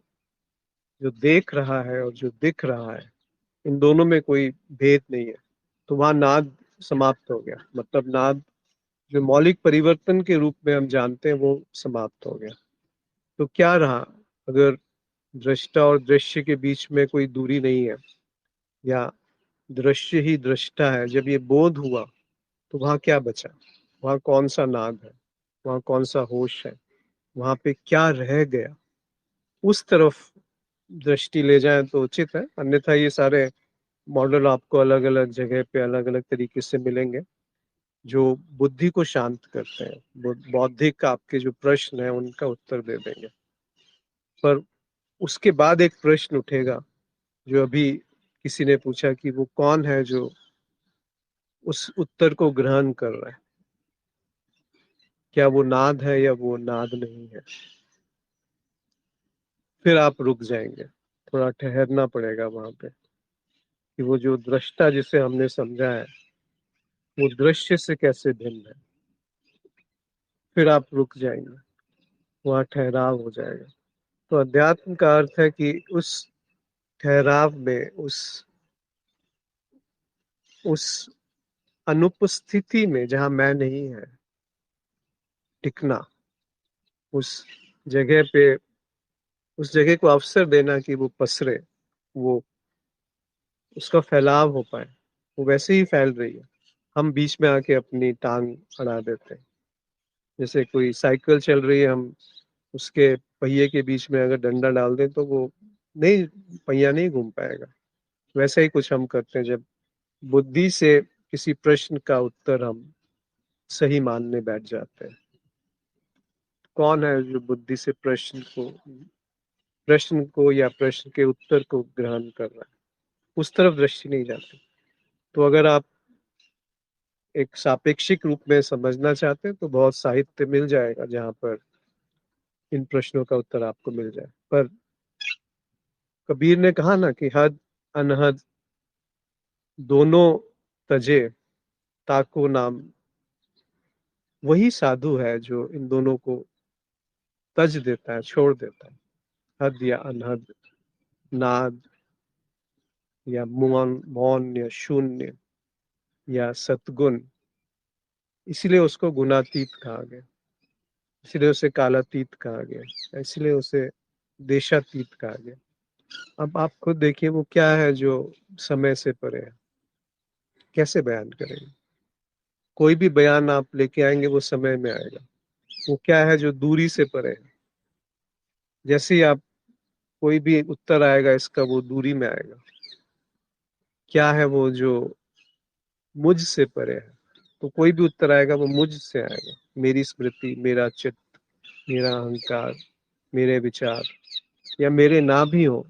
Speaker 1: जो देख रहा है और जो दिख रहा है, इन दोनों में कोई भेद नहीं है, तो वहां नाद समाप्त हो गया। मतलब नाद जो मौलिक परिवर्तन के रूप में हम जानते हैं वो समाप्त हो गया। तो क्या रहा? अगर दृष्टा और दृश्य के बीच में कोई दूरी नहीं है या दृश्य ही दृष्टा है, जब ये बोध हुआ तो वहां क्या बचा? वहां कौन सा नाद है? वहां कौन सा होश है? वहां पे क्या रह गया? उस तरफ दृष्टि ले जाए तो उचित है, अन्यथा ये सारे मॉडल आपको अलग अलग जगह पे अलग अलग तरीके से मिलेंगे जो बुद्धि को शांत करते हैं, बौद्धिक आपके जो प्रश्न है उनका उत्तर दे देंगे। पर उसके बाद एक प्रश्न उठेगा जो अभी किसी ने पूछा कि वो कौन है जो उस उत्तर को ग्रहण कर रहा है? क्या वो नाद है या वो नाद नहीं है? फिर आप रुक जाएंगे, थोड़ा ठहरना पड़ेगा वहां पे कि वो जो दृष्टा जिसे हमने समझा है वो दृश्य से कैसे भिन्न है। फिर आप रुक जाएंगे, वहां ठहराव हो जाएगा। तो अध्यात्म का अर्थ है कि उस ठहराव में, उस अनुपस्थिति में जहां मैं नहीं है, टिकना, उस जगह पे, उस जगह को अवसर देना कि वो पसरे, वो उसका फैलाव हो पाए। वो वैसे ही फैल रही है, हम बीच में आके अपनी टांग अड़ा देते हैं। जैसे कोई साइकिल चल रही है, हम उसके पहिए के बीच में अगर डंडा डाल दें तो वो नहीं, पहिया नहीं घूम पाएगा। वैसे ही कुछ हम करते हैं जब बुद्धि से किसी प्रश्न का उत्तर हम सही मानने बैठ जाते हैं। कौन है जो बुद्धि से प्रश्न को या प्रश्न के उत्तर को ग्रहण कर रहा है? उस तरफ दृष्टि नहीं जाती। तो अगर आप एक सापेक्षिक रूप में समझना चाहते हैं तो बहुत साहित्य मिल जाएगा जहां पर इन प्रश्नों का उत्तर आपको मिल जाए। पर कबीर ने कहा ना कि हद अनहद दोनों तजे ताको नाम, वही साधु है जो इन दोनों को तज देता है, छोड़ देता है। हद या अनहद, नाद या मौन, मौन या शून्य या सतगुण, इसीलिए उसको गुणातीत कहा गया, इसीलिए उसे कालातीत कहा गया, इसीलिए उसे देशातीत कहा गया। अब आप खुद देखिए वो क्या है जो समय से परे है, कैसे बयान करेंगे? कोई भी बयान आप लेके आएंगे वो समय में आएगा। वो क्या है जो दूरी से परे है? जैसे ही आप कोई भी उत्तर आएगा इसका, वो दूरी में आएगा। क्या है वो जो मुझ से परे है? तो कोई भी उत्तर आएगा वो मुझ से आएगा। मेरी स्मृति, मेरा चित्त, मेरा अहंकार, मेरे विचार, या मेरे ना भी हो,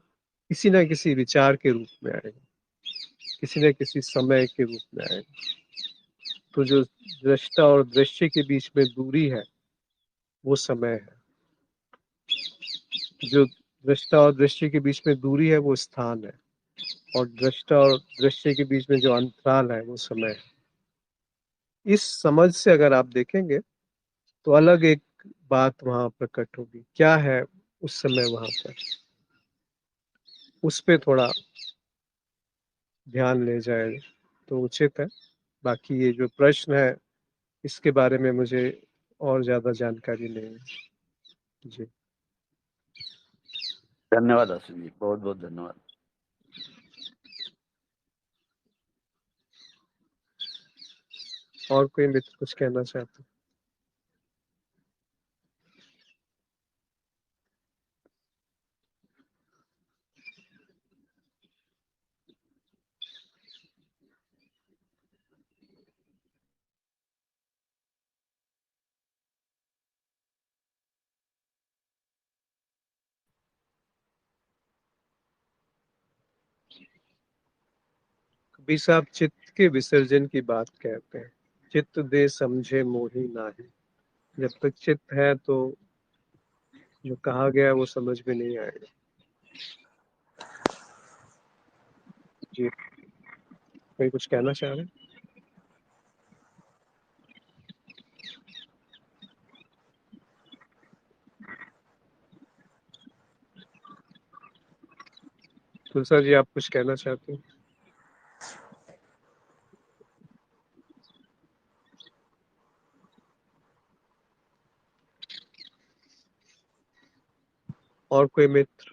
Speaker 1: किसी ना किसी विचार के रूप में आएगा, किसी न किसी समय के रूप में आएगा। तो जो दृष्टा और दृश्य के बीच में दूरी है वो समय है। जो दृष्टा और दृश्य के बीच में दूरी है वो स्थान है, और दृष्टा और दृश्य के बीच में जो अंतराल है वो समय है। इस समझ से अगर आप देखेंगे तो अलग एक बात वहां प्रकट होगी। क्या है उस समय वहां पर, उस पे थोड़ा ध्यान ले जाए तो उचित है। बाकी ये जो प्रश्न है इसके बारे में मुझे और ज्यादा जानकारी नहीं है जी।
Speaker 2: धन्यवाद आशीष जी, बहुत बहुत धन्यवाद।
Speaker 1: और कोई मित्र कुछ कहना चाहते हैं? भी साहब चित्त के विसर्जन की बात कहते हैं। चित्त दे समझे मोही नाही। जब तक चित्त है तो जो कहा गया है वो समझ में नहीं आएगा। जी, कोई कुछ कहना चाह रहे हैं? तुलसा जी, आप कुछ कहना चाहते हैं? और कोई मित्र?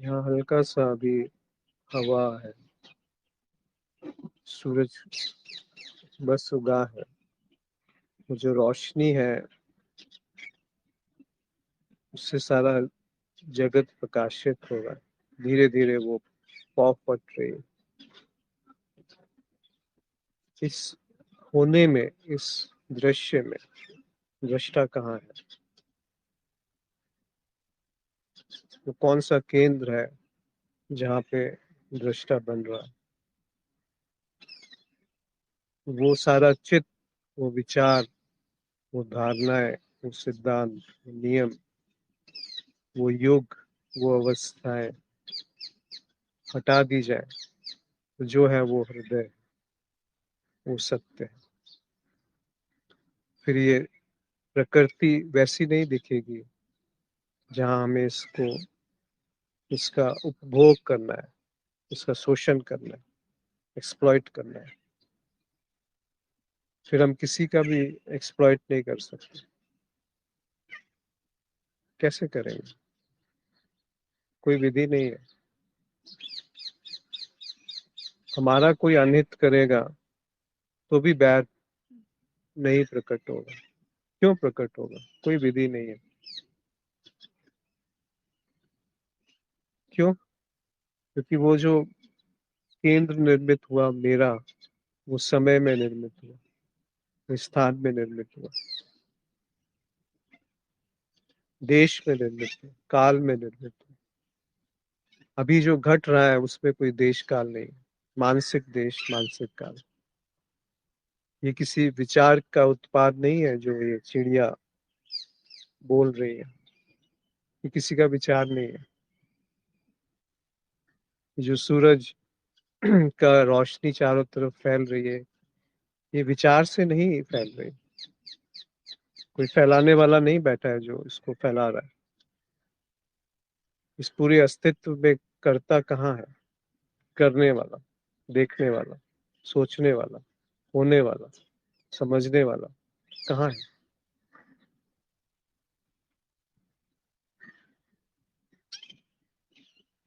Speaker 1: यहाँ हल्का सा अभी हवा है, सूरज बस उगा है। वो जो रोशनी है उससे सारा जगत प्रकाशित हो रहा है। धीरे धीरे वो पौ फट रही है। इस होने में, इस दृश्य में दृष्टा कहाँ है? वो कौन सा केंद्र है जहाँ पे दृष्टा बन रहा है? वो सारा चित्त, वो विचार, वो धारणाएं, वो सिद्धांत, वो नियम, वो युग, वो अवस्थाएं हटा दी जाए तो जो है वो हृदय, वो सत्य है। फिर ये प्रकृति वैसी नहीं दिखेगी जहाँ हमें इसको, इसका उपभोग करना है, इसका शोषण करना है, एक्सप्लॉइट करना है। फिर हम किसी का भी एक्सप्लॉइट नहीं कर सकते। कैसे करेंगे? कोई विधि नहीं है। हमारा कोई अनहित करेगा तो भी बैर नहीं प्रकट होगा। क्यों प्रकट होगा? कोई विधि नहीं है। क्यों? क्योंकि वो जो केंद्र निर्मित हुआ मेरा, वो समय में निर्मित हुआ, वो स्थान में निर्मित हुआ, देश में निर्मित हुआ, काल में निर्मित हुआ। अभी जो घट रहा है उसमें कोई देश काल नहीं है। मानसिक देश, मानसिक काल। ये किसी विचार का उत्पाद नहीं है जो ये चिड़िया बोल रही है। ये किसी का विचार नहीं है। जो सूरज का रोशनी चारों तरफ फैल रही है, ये विचार से नहीं फैल रही। कोई फैलाने वाला नहीं बैठा है जो इसको फैला रहा है। इस पूरे अस्तित्व में कर्ता कहाँ है? करने वाला, देखने वाला, सोचने वाला, होने वाला, समझने वाला कहाँ है?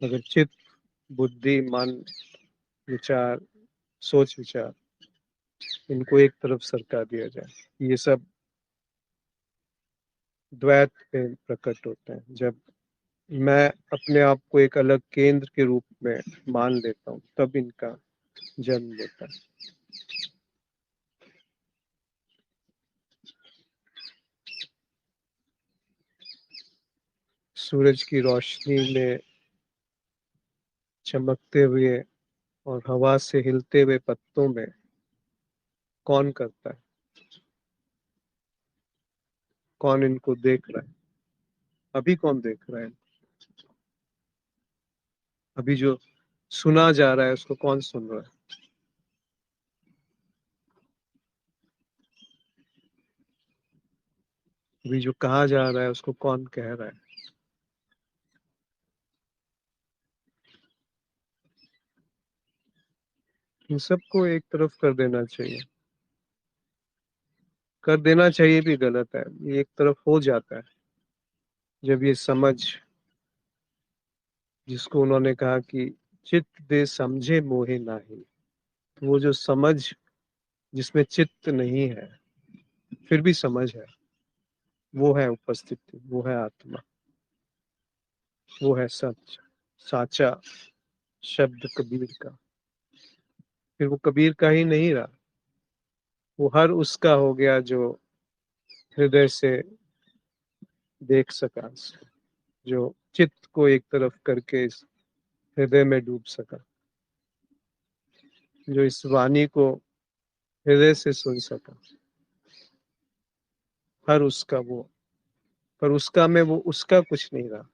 Speaker 1: अगर चित्त, बुद्धि, मन, विचार, सोच विचार, इनको एक तरफ सरका दिया जाए, ये सब द्वैत में प्रकट होते हैं। जब मैं अपने आप को एक अलग केंद्र के रूप में मान लेता हूँ तब इनका जन्म लेता है। सूरज की रोशनी में चमकते हुए और हवा से हिलते हुए पत्तों में कौन करता है? कौन इनको देख रहा है? अभी कौन देख रहा है? अभी जो सुना जा रहा है उसको कौन सुन रहा है? अभी जो कहा जा रहा है उसको कौन कह रहा है? इन सबको एक तरफ कर देना चाहिए। कर देना चाहिए भी गलत है, ये एक तरफ हो जाता है जब ये समझ, जिसको उन्होंने कहा कि चित्त दे समझे मोहे नाही, तो वो जो समझ जिसमें चित्त नहीं है फिर भी समझ है, वो है उपस्थिति, वो है आत्मा, वो है सच, साचा शब्द कबीर का। फिर वो कबीर का ही नहीं रहा, वो हर उसका हो गया जो हृदय से देख सका, जो चित्त को एक तरफ करके इस हृदय में डूब सका, जो इस वाणी को हृदय से सुन सका, हर उसका वो। पर उसका में वो उसका कुछ नहीं रहा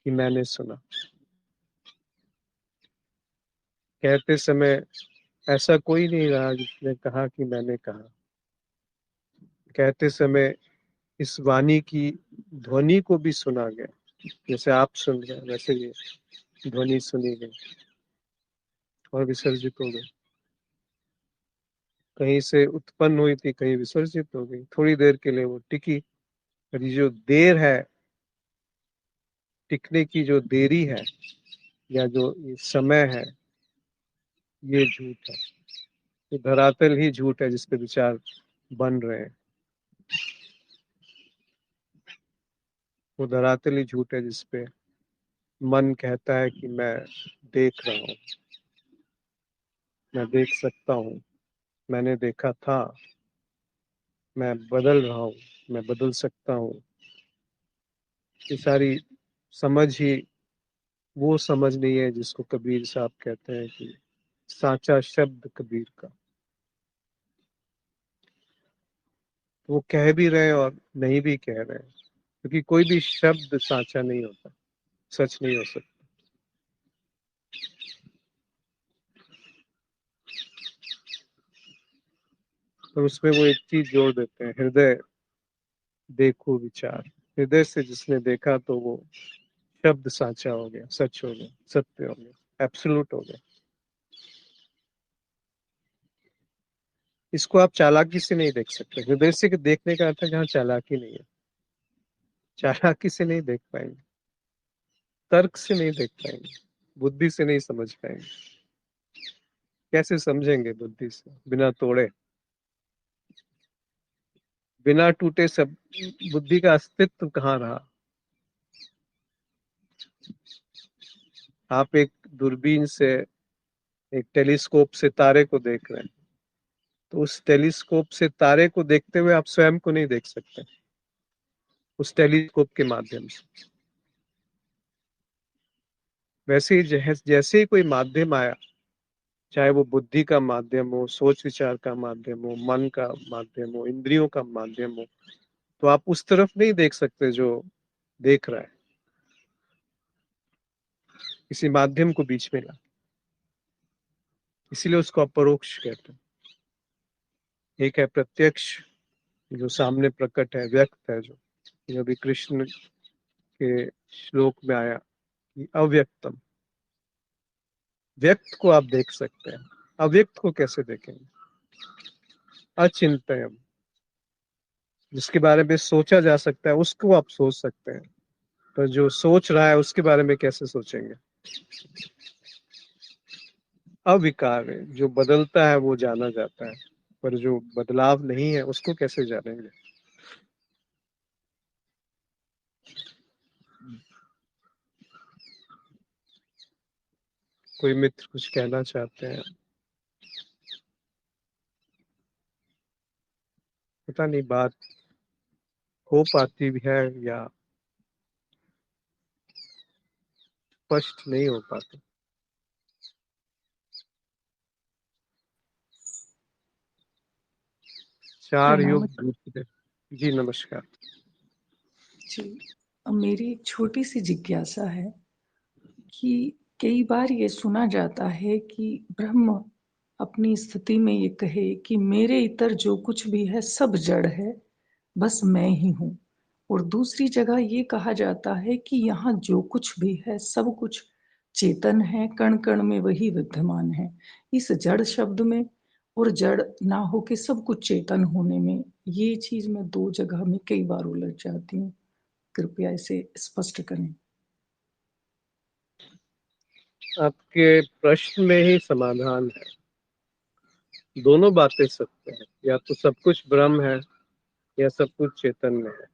Speaker 1: कि मैंने सुना। कहते समय ऐसा कोई नहीं रहा जिसने कहा कि मैंने कहा। कहते समय इस वाणी की ध्वनि को भी सुना गया, जैसे आप सुन रहे हैं वैसे ये ध्वनि सुनी गई और विसर्जित हो गई। कहीं से उत्पन्न हुई थी, कहीं विसर्जित हो गई, थोड़ी देर के लिए वो टिकी। पर ये जो देर है, टिकने की जो देरी है या जो ये समय है, ये झूठ है। ये धरातल ही झूठ है जिस पे विचार बन रहे हैं। वो धरातल ही झूठ है जिसपे मन कहता है कि मैं देख रहा हूँ, मैं देख सकता हूँ, मैंने देखा था, मैं बदल रहा हूँ, मैं बदल सकता हूँ। ये सारी समझ ही वो समझ नहीं है जिसको कबीर साहब कहते हैं कि साचा शब्द कबीर का। वो कह भी रहे हैं और नहीं भी कह रहे हैं, क्योंकि कोई भी शब्द साचा नहीं होता, सच नहीं हो सकता। तो उसमें वो एक चीज जोड़ देते हैं, हृदय देखो विचार। हृदय से जिसने देखा तो वो शब्द साचा हो गया, सच हो गया, सत्य हो गया, एब्सोल्यूट हो गया। इसको आप चालाकी से नहीं देख सकते। हृदय से देखने का अर्थ है जहाँ चालाकी नहीं है। चालाकी से नहीं देख पाएंगे, तर्क से नहीं देख पाएंगे, बुद्धि से नहीं समझ पाएंगे। कैसे समझेंगे बुद्धि से? बिना तोड़े, बिना टूटे सब बुद्धि का अस्तित्व कहाँ रहा? आप एक दूरबीन से, एक टेलीस्कोप से तारे को देख रहे हैं, तो उस टेलीस्कोप से तारे को देखते हुए आप स्वयं को नहीं देख सकते उस टेलीस्कोप के माध्यम से। वैसे ही जैसे ही कोई माध्यम आया, चाहे वो बुद्धि का माध्यम हो, सोच विचार का माध्यम हो, मन का माध्यम हो, इंद्रियों का माध्यम हो, तो आप उस तरफ नहीं देख सकते जो देख रहा है। किसी माध्यम को बीच में ला, इसीलिए उसको अपरोक्ष कहते हैं। एक है प्रत्यक्ष, जो सामने प्रकट है, व्यक्त है, जो अभी कृष्ण के श्लोक में आया कि अव्यक्तम। व्यक्त को आप देख सकते हैं, अव्यक्त को कैसे देखेंगे? अचिंतयम, जिसके बारे में सोचा जा सकता है उसको आप सोच सकते हैं, पर जो सोच रहा है उसके बारे में कैसे सोचेंगे? अविकार है, जो बदलता है वो जाना जाता है, पर जो बदलाव नहीं है उसको कैसे जानेंगे? कोई मित्र कुछ कहना चाहते हैं? पता नहीं बात हो पाती भी है या स्पष्ट नहीं हो पाती। चार
Speaker 3: प्रणव
Speaker 1: युग दूसरे। जी नमस्कार।
Speaker 3: जी, मेरी एक छोटी सी जिज्ञासा है कि कई बार ये सुना जाता है कि ब्रह्म अपनी स्थिति में ये कहे कि मेरे इतर जो कुछ भी है सब जड़ है, बस मैं ही हूँ। और दूसरी जगह ये कहा जाता है कि यहाँ जो कुछ भी है सब कुछ चेतन है, कण कण में वही विद्यमान है। इस जड़ शब्द में और जड़ ना हो के सब कुछ चेतन होने में, ये चीज मैं दो जगह में कई बार उलझ जाती हूँ। कृपया इसे स्पष्ट करें।
Speaker 1: आपके प्रश्न में ही समाधान है। दोनों बातें सत्य है, या तो सब कुछ ब्रह्म है या सब कुछ चैतन्य है,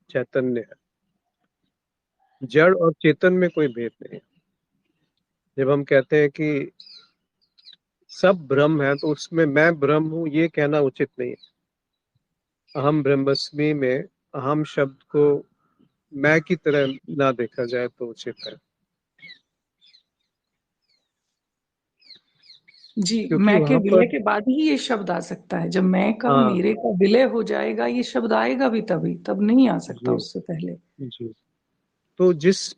Speaker 1: चैतन्य है। जड़ और चेतन में कोई भेद नहीं है। जब हम कहते हैं कि सब ब्रह्म है तो उसमें मैं ब्रह्म हूं ये कहना उचित नहीं है। अहम ब्रह्मस्मि में अहम शब्द को मैं की तरह ना देखा जाए तो उचित है,
Speaker 3: जी,
Speaker 1: क्योंकि
Speaker 3: मैं के
Speaker 1: वहां
Speaker 3: विलय
Speaker 1: पर
Speaker 3: के बाद ही ये शब्द आ सकता है। जब मैं का
Speaker 1: हाँ
Speaker 3: मेरे का विलय हो जाएगा ये शब्द आएगा भी तभी, तब नहीं आ सकता
Speaker 1: जी
Speaker 3: उससे पहले।
Speaker 1: जी। तो जिस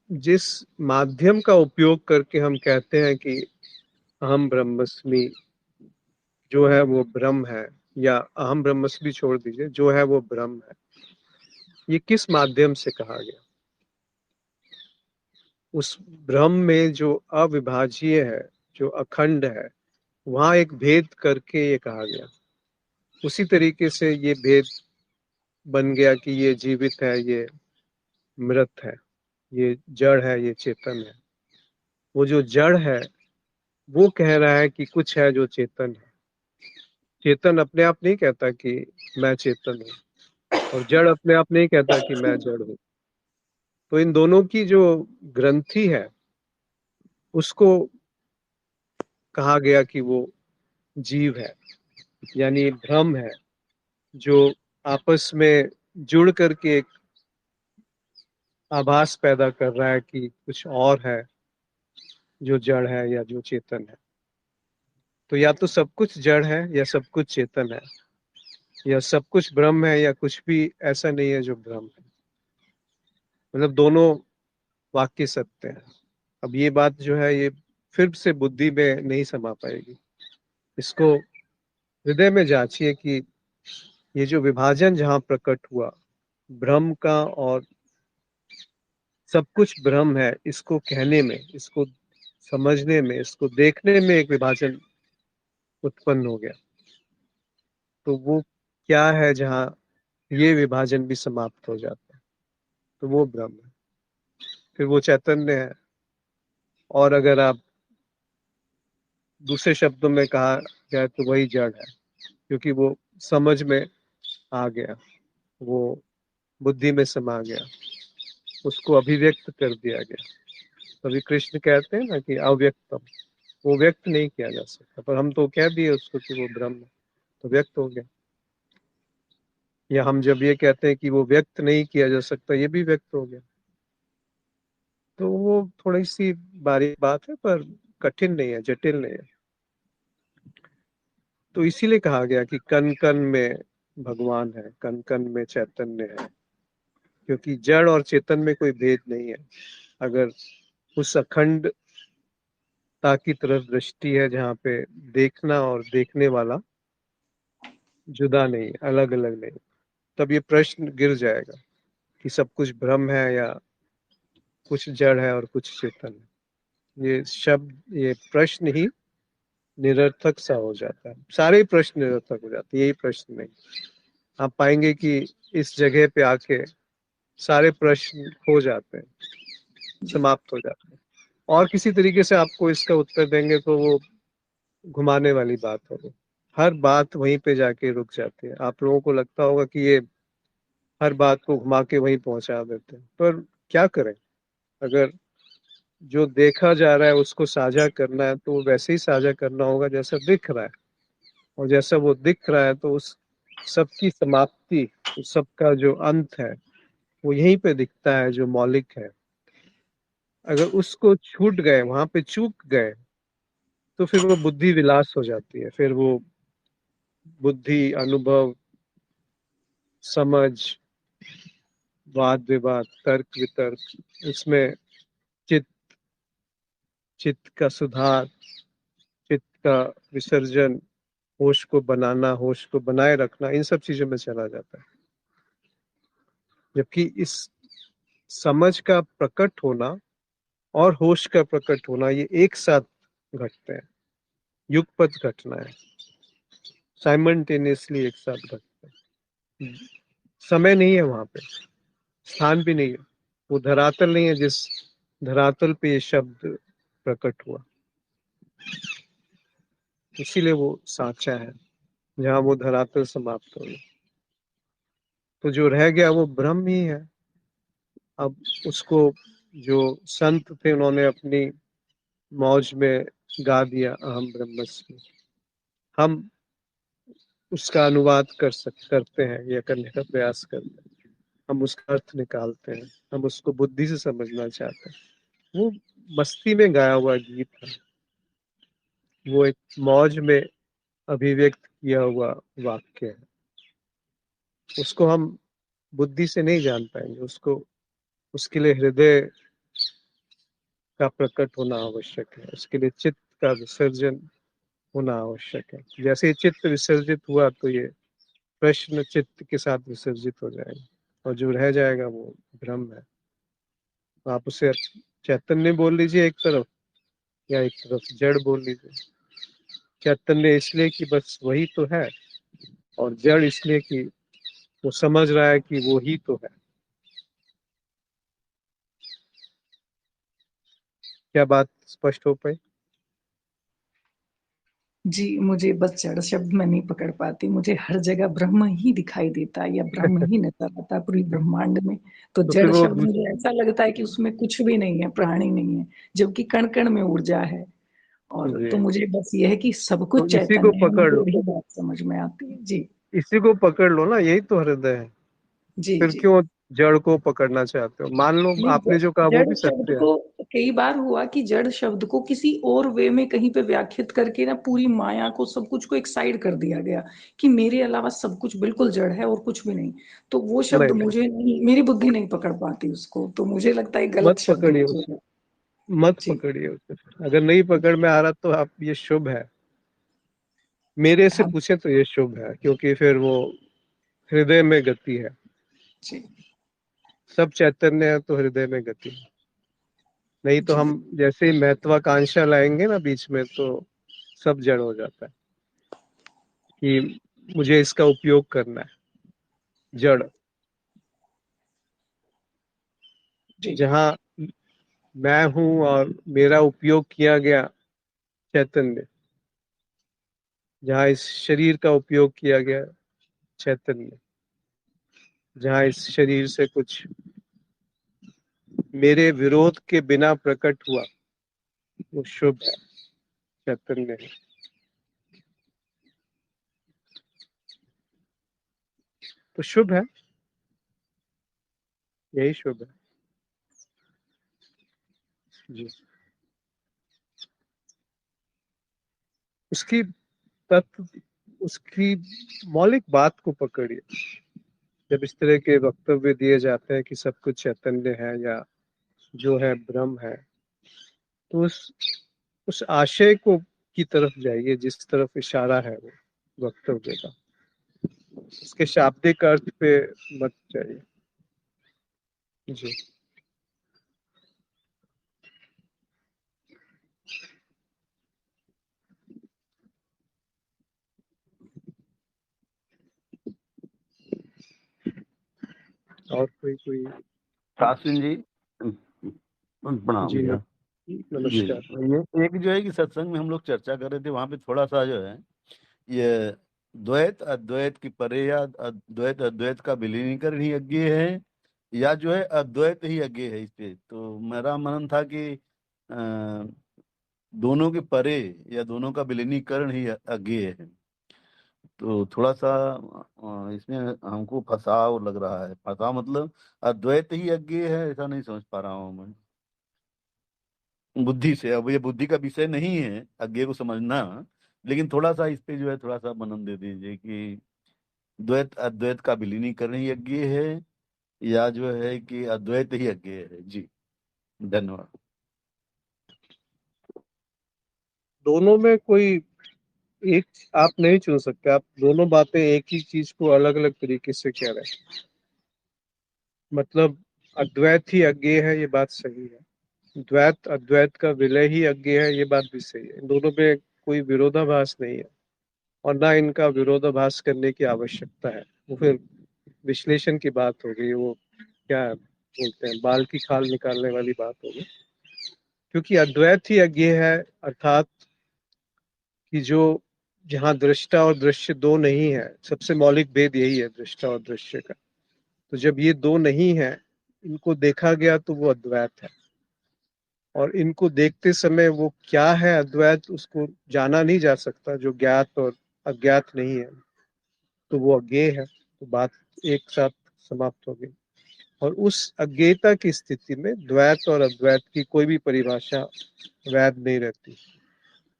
Speaker 1: जिस माध्यम का उपयोग करके हम कहते हैं कि अहम ब्रह्मस्मि जो है वो ब्रह्म है, या अहम ब्रह्मस्मि छोड़ दीजिए, जो है वो ब्रह्म है, ये किस माध्यम से कहा गया? उस ब्रह्म में जो अविभाज्य है, जो अखंड है, वहां एक भेद करके ये कहा गया। उसी तरीके से ये भेद बन गया कि ये जीवित है, ये मृत है, ये जड़ है, ये चेतन है। वो जो जड़ है वो कह रहा है कि कुछ है जो चेतन है। चेतन अपने आप नहीं कहता कि मैं चेतन हूँ, और जड़ अपने आप नहीं कहता कि मैं जड़ हूँ। तो इन दोनों की जो ग्रंथि है उसको कहा गया कि वो जीव है, यानी भ्रम है, जो आपस में जुड़ करके एक आभास पैदा कर रहा है कि कुछ और है जो जड़ है या जो चेतन है। तो या तो सब कुछ जड़ है या सब कुछ चेतन है, या सब कुछ ब्रह्म है या कुछ भी ऐसा नहीं है जो ब्रह्म है। मतलब दोनों वाक्य सत्य है। अब ये बात जो है ये फिर से बुद्धि में नहीं समा पाएगी। इसको हृदय में जांचिए कि ये जो विभाजन जहाँ प्रकट हुआ ब्रह्म का, और सब कुछ ब्रह्म है, इसको कहने में, इसको समझने में, इसको देखने में एक विभाजन उत्पन्न हो गया। तो वो क्या है जहाँ ये विभाजन भी समाप्त हो जाता है? तो वो ब्रह्म है, फिर वो चैतन्य है। और अगर आप दूसरे शब्दों में कहा जाए तो वही जड़ है, क्योंकि वो समझ में आ गया, वो बुद्धि में समा गया, उसको अभिव्यक्त कर दिया गया। तभी कृष्ण कहते हैं ना कि अव्यक्तम, वो व्यक्त नहीं किया जा सकता, पर हम तो कह दिए उसको कि वो ब्रह्म है, तो व्यक्त हो गया। या हम जब ये कहते हैं कि वो व्यक्त नहीं किया जा सकता, ये भी व्यक्त हो गया। तो वो थोड़ी सी बारीक बात है, पर कठिन नहीं है, जटिल नहीं है। तो इसीलिए कहा गया कि कण कण में भगवान है, कण कण में चैतन्य है, क्योंकि जड़ और चेतन में कोई भेद नहीं है। अगर उस अखंडता की तरफ दृष्टि है जहाँ पे देखना और देखने वाला जुदा नहीं, अलग अलग नहीं, तब ये प्रश्न गिर जाएगा कि सब कुछ भ्रम है या कुछ जड़ है और कुछ चेतन है। ये शब्द, ये प्रश्न ही निरर्थक सा हो जाता है। सारे प्रश्न निरर्थक हो जाते हैं, यही प्रश्न नहीं। आप पाएंगे कि इस जगह पे आके सारे प्रश्न हो जाते हैं,
Speaker 3: जी
Speaker 1: समाप्त हो जाते हैं। और किसी तरीके से आपको इसका उत्तर देंगे तो वो घुमाने वाली बात होगी। हर बात वहीं पे जाके रुक जाती है। आप लोगों को लगता होगा कि ये हर बात को घुमा के वहीं पहुंचा देते हैं, पर क्या करें? अगर जो देखा जा रहा है उसको साझा करना है तो वैसे ही साझा करना होगा जैसा दिख रहा है। और जैसा वो दिख रहा है तो उस सबकी समाप्ति, उस सबका जो अंत है वो यहीं पे दिखता है, जो मौलिक है। अगर उसको छूट गए, वहां पे चूक गए, तो फिर वो बुद्धि विलास हो जाती है। फिर वो बुद्धि, अनुभव, समझ, वाद विवाद, तर्क वितर्क, इसमें चित्त, चित्त का सुधार, चित्त का विसर्जन, होश को बनाना, होश को बनाए रखना, इन सब चीजों में चला जाता है। जबकि इस समझ का प्रकट होना और होश का प्रकट होना, ये एक साथ घटते हैं, युगपत घटना है, साइमल्टेनियसली एक साथ घटते हैं। समय नहीं है वहां पे, स्थान भी नहीं है, वो धरातल नहीं है जिस धरातल पे ये शब्द प्रकट हुआ, इसीलिए वो साचा है जहां वो धरातल समाप्त हो गई। तो जो रह गया वो ब्रह्म ही है। अब उसको जो संत थे उन्होंने अपनी मौज में गा दिया, अहम ब्रह्मस्मि। हम उसका अनुवाद करते हैं या करने का प्रयास करते हैं, हम उसका अर्थ निकालते हैं, हम उसको बुद्धि से समझना चाहते हैं। वो मस्ती में गाया हुआ गीत है, वो एक मौज में अभिव्यक्त किया हुआ वाक्य है, उसको हम बुद्धि से नहीं जान पाएंगे, उसको उसके लिए हृदय का प्रकट होना आवश्यक है, उसके लिए चित्त का विसर्जन होना आवश्यक है। जैसे ही चित्त विसर्जित हुआ तो ये प्रश्न चित्त के साथ विसर्जित हो जाएगा और जो रह जाएगा वो ब्रह्म है। तो आप उसे चैतन्य बोल लीजिए एक तरफ, या एक तरफ जड़ बोल लीजिए। चैतन्य इसलिए कि बस वही तो है, और जड़ इसलिए कि वो समझ रहा है कि वो ही तो है। क्या बात स्पष्ट हो पाई?
Speaker 3: जी, मुझे बस जड़ शब्द मैं नहीं पकड़ पाती, मुझे हर जगह ब्रह्म ही दिखाई देता है या ब्रह्म ही नजर आता है पूरी ब्रह्मांड में। तो
Speaker 1: तो फिर
Speaker 3: जड़
Speaker 1: वो
Speaker 3: शब्द मुझे ऐसा लगता है कि उसमें कुछ भी नहीं है, प्राणी नहीं है, जबकि कण कण में ऊर्जा है। और तो
Speaker 1: जी,
Speaker 3: मुझे बस ये है कि सब
Speaker 1: तो
Speaker 3: कुछ
Speaker 1: इसी को
Speaker 3: चैतन्य है,
Speaker 1: पकड़
Speaker 3: मुझे
Speaker 1: लो,
Speaker 3: वही बात समझ में आती है। जी
Speaker 1: इसी को पकड़ लो ना, यही तो हृदय है।
Speaker 3: जी
Speaker 1: फिर
Speaker 3: जी।
Speaker 1: क्यों जड़ को पकड़ना चाहते हो? मान लो
Speaker 3: नहीं,
Speaker 1: आपने जो कहा वो
Speaker 3: जड़
Speaker 1: भी
Speaker 3: शब्द
Speaker 1: सत्य है।
Speaker 3: को कई बार हुआ कि जड़ शब्द को किसी और वे में कहीं पे व्याख्यात करके ना पूरी माया को, सब कुछ को एक साइड कर दिया गया कि मेरे अलावा सब कुछ बिल्कुल जड़ है और कुछ भी नहीं। तो वो शब्द
Speaker 1: नहीं नहीं,
Speaker 3: मुझे नहीं, मेरी बुद्धि नहीं पकड़ पाती उसको, तो मुझे लगता है गलत
Speaker 1: मत
Speaker 3: शब्द
Speaker 1: पकड़िए
Speaker 3: यूज हो
Speaker 1: उसे,
Speaker 3: गया।
Speaker 1: मत
Speaker 3: जी
Speaker 1: पकड़िए उसे। अगर नहीं पकड़ में आ रहा तो आप, ये शुभ है। मेरे से
Speaker 3: हाँ
Speaker 1: पूछे तो ये शुभ है, क्योंकि फिर वो हृदय में गति है।
Speaker 3: जी
Speaker 1: सब चैतन्य है तो हृदय में गति है। नहीं तो
Speaker 3: जी
Speaker 1: हम जैसे ही महत्वाकांक्षा लाएंगे ना बीच में, तो सब जड़ हो जाता है कि मुझे इसका उपयोग करना है। जड़,
Speaker 3: जी
Speaker 1: जहाँ मैं हूं और मेरा उपयोग किया गया चैतन्य, जहाँ इस शरीर का उपयोग किया गया चैतन्य, जहाँ इस शरीर से कुछ मेरे विरोध के बिना प्रकट हुआ, वो शुभ है, चैतन्य है। तो शुभ है, यही शुभ है। जी, उसकी तत्व, उसकी मौलिक बात को पकड़िए। जब इस तरह के वक्तव्य दिए जाते हैं कि सब कुछ चैतन्य है या जो है ब्रह्म है, तो उस आशय को की तरफ जाइए जिस तरफ इशारा है वो वक्तव्य का, उसके शाब्दिक अर्थ पे मत जाइए। जी, और कोई?
Speaker 2: शास्त्री जी, प्रणाम
Speaker 1: जी,
Speaker 2: भैया। जी,
Speaker 1: नमस्कार।
Speaker 2: ये एक जो है कि सत्संग में हम लोग चर्चा कर रहे थे, वहां पे थोड़ा सा जो है ये द्वैत अद्वैत की परे, या द्वैत अद्वैत का विलीनीकरण ही अज्ञेय है, या जो है अद्वैत ही अज्ञेय है। इस पे तो मेरा मनन था कि दोनों के परे या दोनों का विलीनीकरण ही अज्ञेय है। तो थोड़ा सा इसमें हमको फंसाव लग रहा है। फंसाव मतलब अद्वैत ही अज्ञेय है, ऐसा नहीं समझ पा रहा हूँ मैं बुद्धि से। अब ये बुद्धि का विषय नहीं है अज्ञेय को समझना, लेकिन थोड़ा सा इस पे जो है थोड़ा सा मनन दे दीजिए कि द्वैत अद्वैत का विलीनीकरण ही अज्ञेय है, या जो है कि अद्वैत ही अज्ञेय है? जी, धन्यवाद।
Speaker 1: दोनों में कोई एक आप नहीं चुन सकते, आप दोनों बातें एक ही चीज को अलग अलग तरीके से कह रहे हैं। मतलब अद्वैत ही अज्ञेय है, ये बात सही है। द्वैत अद्वैत का विलय ही अज्ञेय है, ये बात भी सही है। इन दोनों में कोई विरोधाभास नहीं है और ना इनका विरोधाभास करने की आवश्यकता है। वो फिर विश्लेषण की बात होगी, वो क्या बोलते हैं, बाल की खाल निकालने वाली बात होगी। क्योंकि अद्वैत ही अज्ञेय है, अर्थात कि जो जहाँ दृष्टा और दृश्य दो नहीं है, सबसे मौलिक भेद यही है दृष्टा और दृश्य का। तो जब ये दो नहीं है, इनको देखा गया तो वो अद्वैत है, और इनको देखते समय वो क्या है अद्वैत, उसको जाना नहीं जा सकता जो ज्ञात और अज्ञात नहीं है, तो वो अज्ञेय है। तो बात एक साथ समाप्त हो गई। और उस अज्ञेयता की स्थिति में द्वैत और अद्वैत की कोई भी परिभाषा वैध नहीं रहती।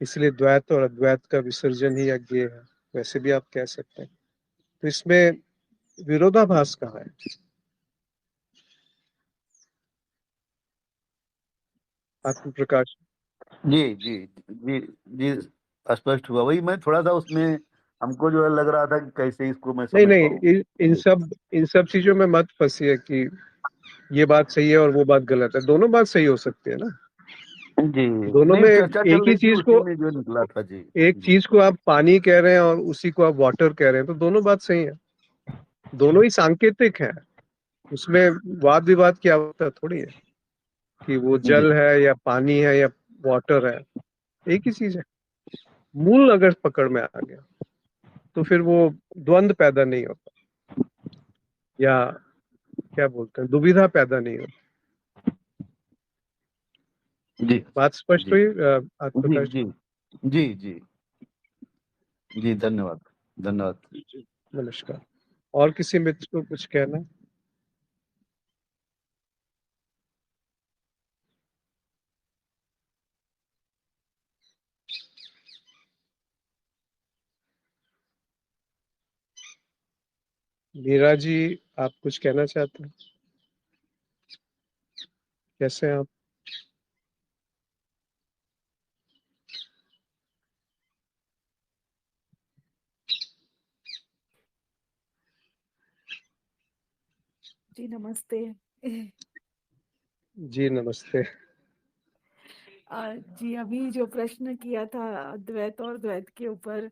Speaker 1: इसलिए द्वैत और अद्वैत का विसर्जन ही अज्ञेय है, वैसे भी आप कह सकते हैं। तो इसमें विरोधाभास कहाँ है? आत्म प्रकाश।
Speaker 2: जी जी जी जी, स्पष्ट हुआ। वही मैं थोड़ा सा उसमें हमको जो है लग रहा था कि कैसे इसको मैं
Speaker 1: नहीं
Speaker 2: समझ
Speaker 1: नहीं,
Speaker 2: पाऊँ।
Speaker 1: इन सब चीजों में मत फंसिए कि ये बात सही है और वो बात गलत है। दोनों बात सही हो सकती है ना।
Speaker 2: जी,
Speaker 1: दोनों
Speaker 2: नहीं
Speaker 1: में
Speaker 2: चर्चा
Speaker 1: एक
Speaker 2: चल
Speaker 1: ही
Speaker 2: रही थी,
Speaker 1: चीज
Speaker 2: उसी
Speaker 1: को,
Speaker 2: में जो निकला था। जी
Speaker 1: एक
Speaker 2: जी
Speaker 1: चीज को आप पानी कह रहे हैं और उसी को आप वाटर कह रहे हैं, तो दोनों बात सही है। दोनों ही सांकेतिक है, उसमें वाद विवाद की आवश्यकता थोड़ी है कि वो
Speaker 2: जी
Speaker 1: जल है या पानी है या वाटर है। एक ही चीज है। मूल अगर पकड़ में आ गया तो फिर वो द्वंद पैदा नहीं होता, या क्या बोलते हैं, दुविधा पैदा नहीं होती।
Speaker 2: जी
Speaker 1: बात स्पष्ट
Speaker 2: जी
Speaker 1: हुई
Speaker 2: जी
Speaker 1: आत्मप्रकाश
Speaker 2: जी जी जी जी, धन्यवाद धन्यवाद।
Speaker 1: जी? नमस्कार। और किसी मित्र को कुछ कहना है? मीरा जी, आप कुछ कहना चाहते हैं? कैसे हैं आप?
Speaker 4: जी नमस्ते।
Speaker 1: जी नमस्ते।
Speaker 4: जी अभी जो प्रश्न किया था अद्वैत और द्वैत के ऊपर,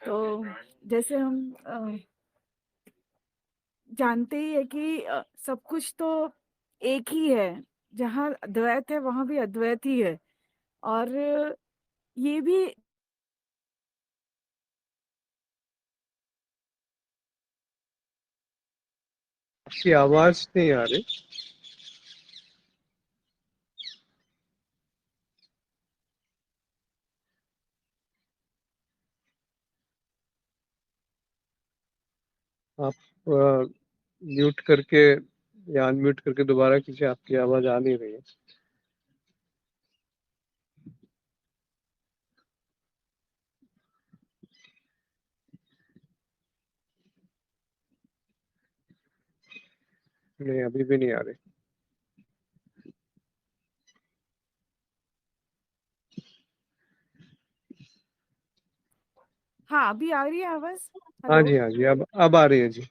Speaker 4: तो जैसे हम जानते ही है कि सब कुछ तो एक ही है, जहाँ द्वैत है वहां भी अद्वैत ही है। और ये भी
Speaker 1: आपकी आवाज नहीं आ रही। आप म्यूट करके या अनम्यूट करके दोबारा कीजिए, आपकी आवाज आ नहीं रही है। नहीं, अभी भी नहीं आ रही।
Speaker 4: हाँ अभी आ रही है आवाज।
Speaker 1: हाँ
Speaker 4: हेलो।
Speaker 1: जी, हाँ जी, अब आ रही है जी।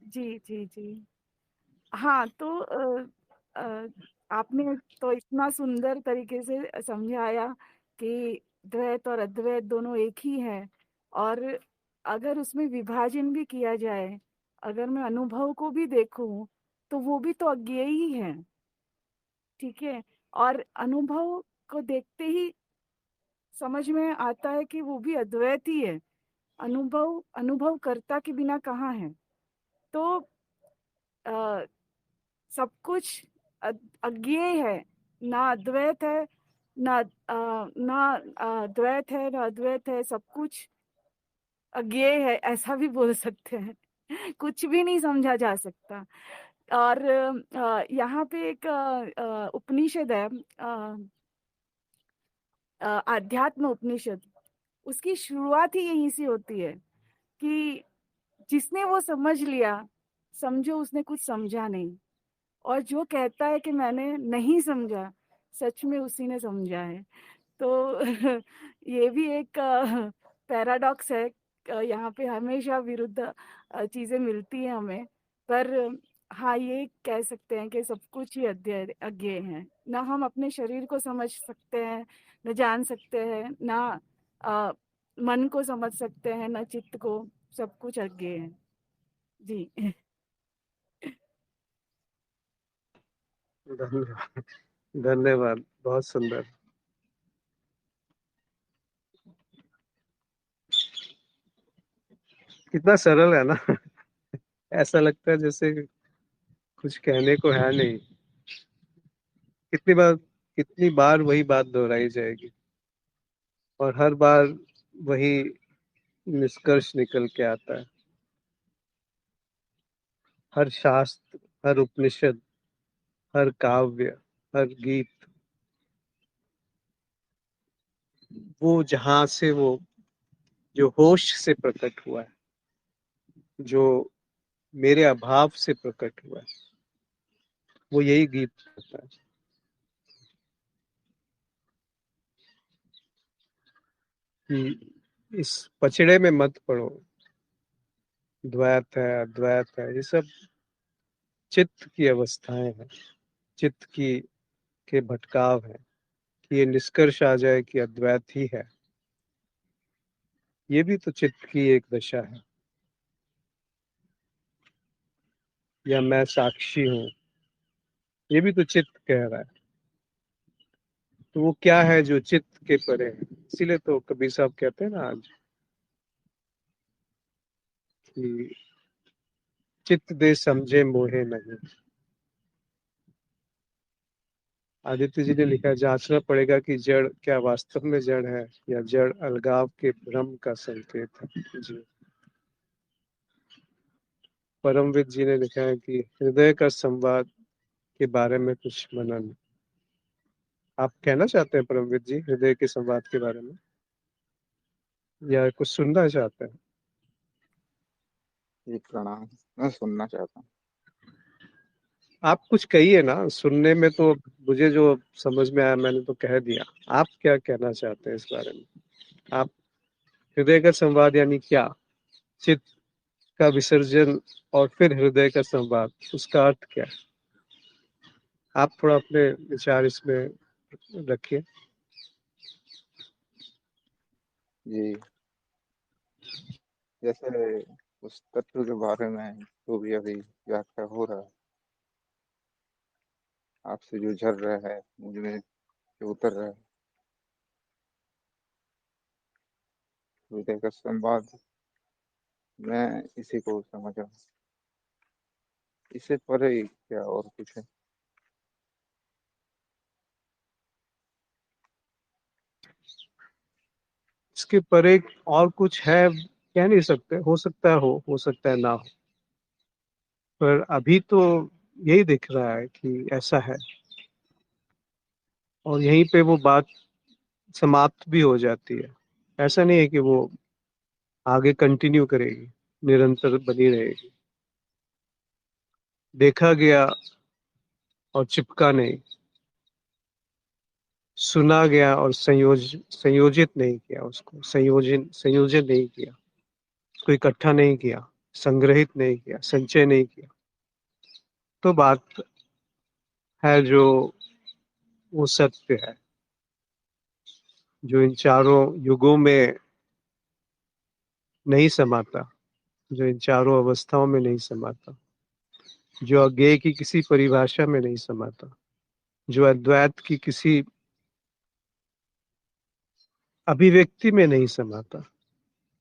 Speaker 4: जी जी जी। हाँ तो आपने तो इतना सुंदर तरीके से समझाया कि द्वैत और अद्वैत दोनों एक ही है। और अगर उसमें विभाजन भी किया जाए, अगर मैं अनुभव को भी देखूं, तो वो भी तो अज्ञेय ही है। ठीक है। और अनुभव को देखते ही समझ में आता है कि वो भी अद्वैत ही है। अनुभव कर्ता के बिना कहाँ है। तो अ, सब कुछ अज्ञेय है, ना अद्वैत है, ना द्वैत है, ना अद्वैत है। सब कुछ अज्ञेय है, ऐसा भी बोल सकते हैं। कुछ भी नहीं समझा जा सकता। और यहाँ पे एक उपनिषद है, आध्यात्म उपनिषद। उसकी शुरुआत ही यहीं से होती है कि जिसने वो समझ लिया, समझो उसने कुछ समझा नहीं, और जो कहता है कि मैंने नहीं समझा, सच में उसी ने समझा है। तो ये भी एक पैराडॉक्स है। यहाँ पे हमेशा विरुद्ध चीजें मिलती हैं हमें, पर हाँ, ये कह सकते हैं कि सब कुछ ही अज्ञेय है। ना हम अपने शरीर को समझ सकते हैं, न जान सकते हैं, ना अ, मन को समझ सकते हैं, न चित्त को। सब कुछ अज्ञेय है जी।
Speaker 1: धन्यवाद, धन्यवाद, बहुत सुंदर। कितना सरल है ना। ऐसा लगता है जैसे कुछ कहने को है नहीं। कितनी बार वही बात दोहराई जाएगी और हर बार वही निष्कर्ष निकल के आता है। हर शास्त्र, हर उपनिषद, हर काव्य, हर गीत, वो जहां से वो जो होश से प्रकट हुआ है, जो मेरे अभाव से प्रकट हुआ है, वो यही गीत होता है कि इस पचड़े में मत पड़ो। द्वैत है, अद्वैत है, ये सब चित्त की अवस्थाएं हैं, चित्त की के भटकाव है कि ये निष्कर्ष आ जाए कि अद्वैत ही है। ये भी तो चित्त की एक दशा है। या मैं साक्षी हूँ, ये भी तो चित्त कह रहा है। तो वो क्या है जो चित्त के परे है? इसीलिए तो कबीर साहब कहते हैं ना आज कि चित्त दे समझे मोहे नहीं। आदित्य जी ने लिखा है, जांचना पड़ेगा कि जड़ क्या वास्तव में जड़ है या जड़ अलगाव के भ्रम का संकेत है। जी। परमविद जी ने लिखा है कि हृदय का संवाद के बारे में कुछ मनन। आप कहना चाहते हैं परमविद जी हृदय के संवाद के बारे में, या कुछ सुनना चाहते हैं?
Speaker 5: जी प्रणाम। मैं सुनना चाहता हूँ।
Speaker 1: आप कुछ कहिए ना, सुनने में तो मुझे जो समझ में आया मैंने तो कह दिया। आप क्या कहना चाहते हैं इस बारे में? आप हृदय का संवाद यानी क्या? चित्त का विसर्जन और फिर हृदय का संवाद, उसका अर्थ क्या है? आप थोड़ा अपने विचार इसमें रखिए।
Speaker 5: जी, जैसे उस तत्व के बारे में जो भी अभी व्याख्या हो रहा है, आपसे जो झर रहा है, मुझ में जो उतर रहा है, हृदय का संवाद, मैं इसी को समझ रहा हूँ। इससे परे क्या और कुछ है?
Speaker 1: इसके परे और कुछ है कह नहीं सकते। हो सकता है हो सकता है ना हो, पर अभी तो यही दिख रहा है कि ऐसा है, और यहीं पे वो बात समाप्त भी हो जाती है। ऐसा नहीं है कि वो आगे कंटिन्यू करेगी, निरंतर बनी रहेगी। देखा गया और चिपका नहीं, सुना गया और संयोजित नहीं किया, उसको संयोजन नहीं किया, उसको इकट्ठा नहीं किया, संग्रहित नहीं किया, संचय नहीं किया, तो बात है जो वो सत्य है जो इन चारों युगों में नहीं समाता, जो इन चारों अवस्थाओं में नहीं समाता, जो अज्ञेय की किसी परिभाषा में नहीं समाता, जो अद्वैत की किसी अभिव्यक्ति में नहीं समाता।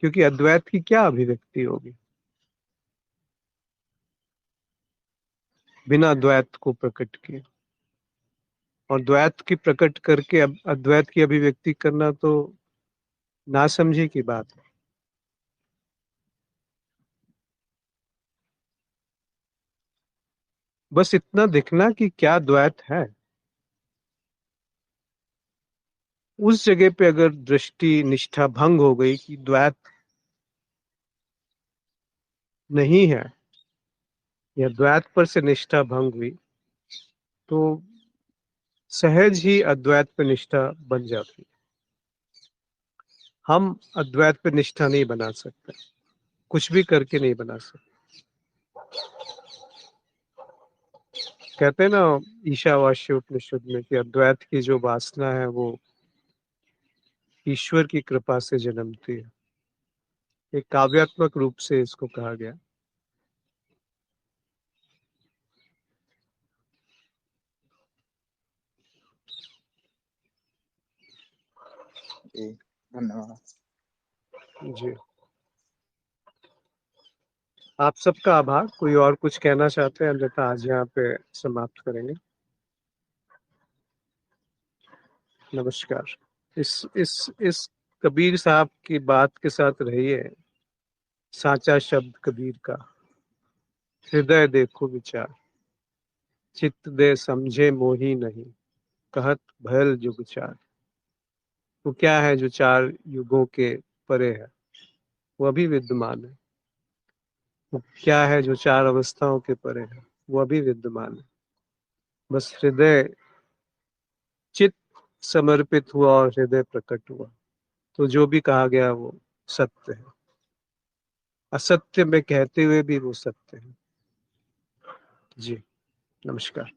Speaker 1: क्योंकि अद्वैत की क्या अभिव्यक्ति होगी बिना द्वैत को प्रकट किए? और द्वैत की प्रकट करके अब अद्वैत की अभिव्यक्ति करना तो नासमझी की बात है। बस इतना दिखना कि क्या द्वैत है, उस जगह पे अगर दृष्टि निष्ठा भंग हो गई कि द्वैत नहीं है या द्वैत पर से निष्ठा भंग हुई तो सहज ही अद्वैत पर निष्ठा बन जाती है। हम अद्वैत पर निष्ठा नहीं बना सकते, कुछ भी करके नहीं बना सकते। कहते हैं ना ईशावास्य उपनिषद में कि अद्वैत की जो वासना है वो ईश्वर की कृपा से जन्मती है। एक काव्यात्मक रूप से इसको कहा गया।
Speaker 5: जी धन्यवाद।
Speaker 1: जी, आप सबका आभार। कोई और कुछ कहना चाहते हैं? अन्यथा आज यहाँ पे समाप्त करेंगे। नमस्कार। इस कबीर साहब की बात के साथ रहिए। साचा शब्द कबीर का, हृदय देखो विचार, चित्त दे समझे मोही नहीं, कहत भयल जुग चार। वो क्या है जो 4 युगों के परे है? वो अभी विद्यमान है। वो क्या है जो 4 अवस्थाओं के परे है? वो अभी विद्यमान है। बस हृदय चित्त समर्पित हुआ और हृदय प्रकट हुआ तो जो भी कहा गया वो सत्य है। असत्य में कहते हुए भी वो सत्य है। जी, नमस्कार।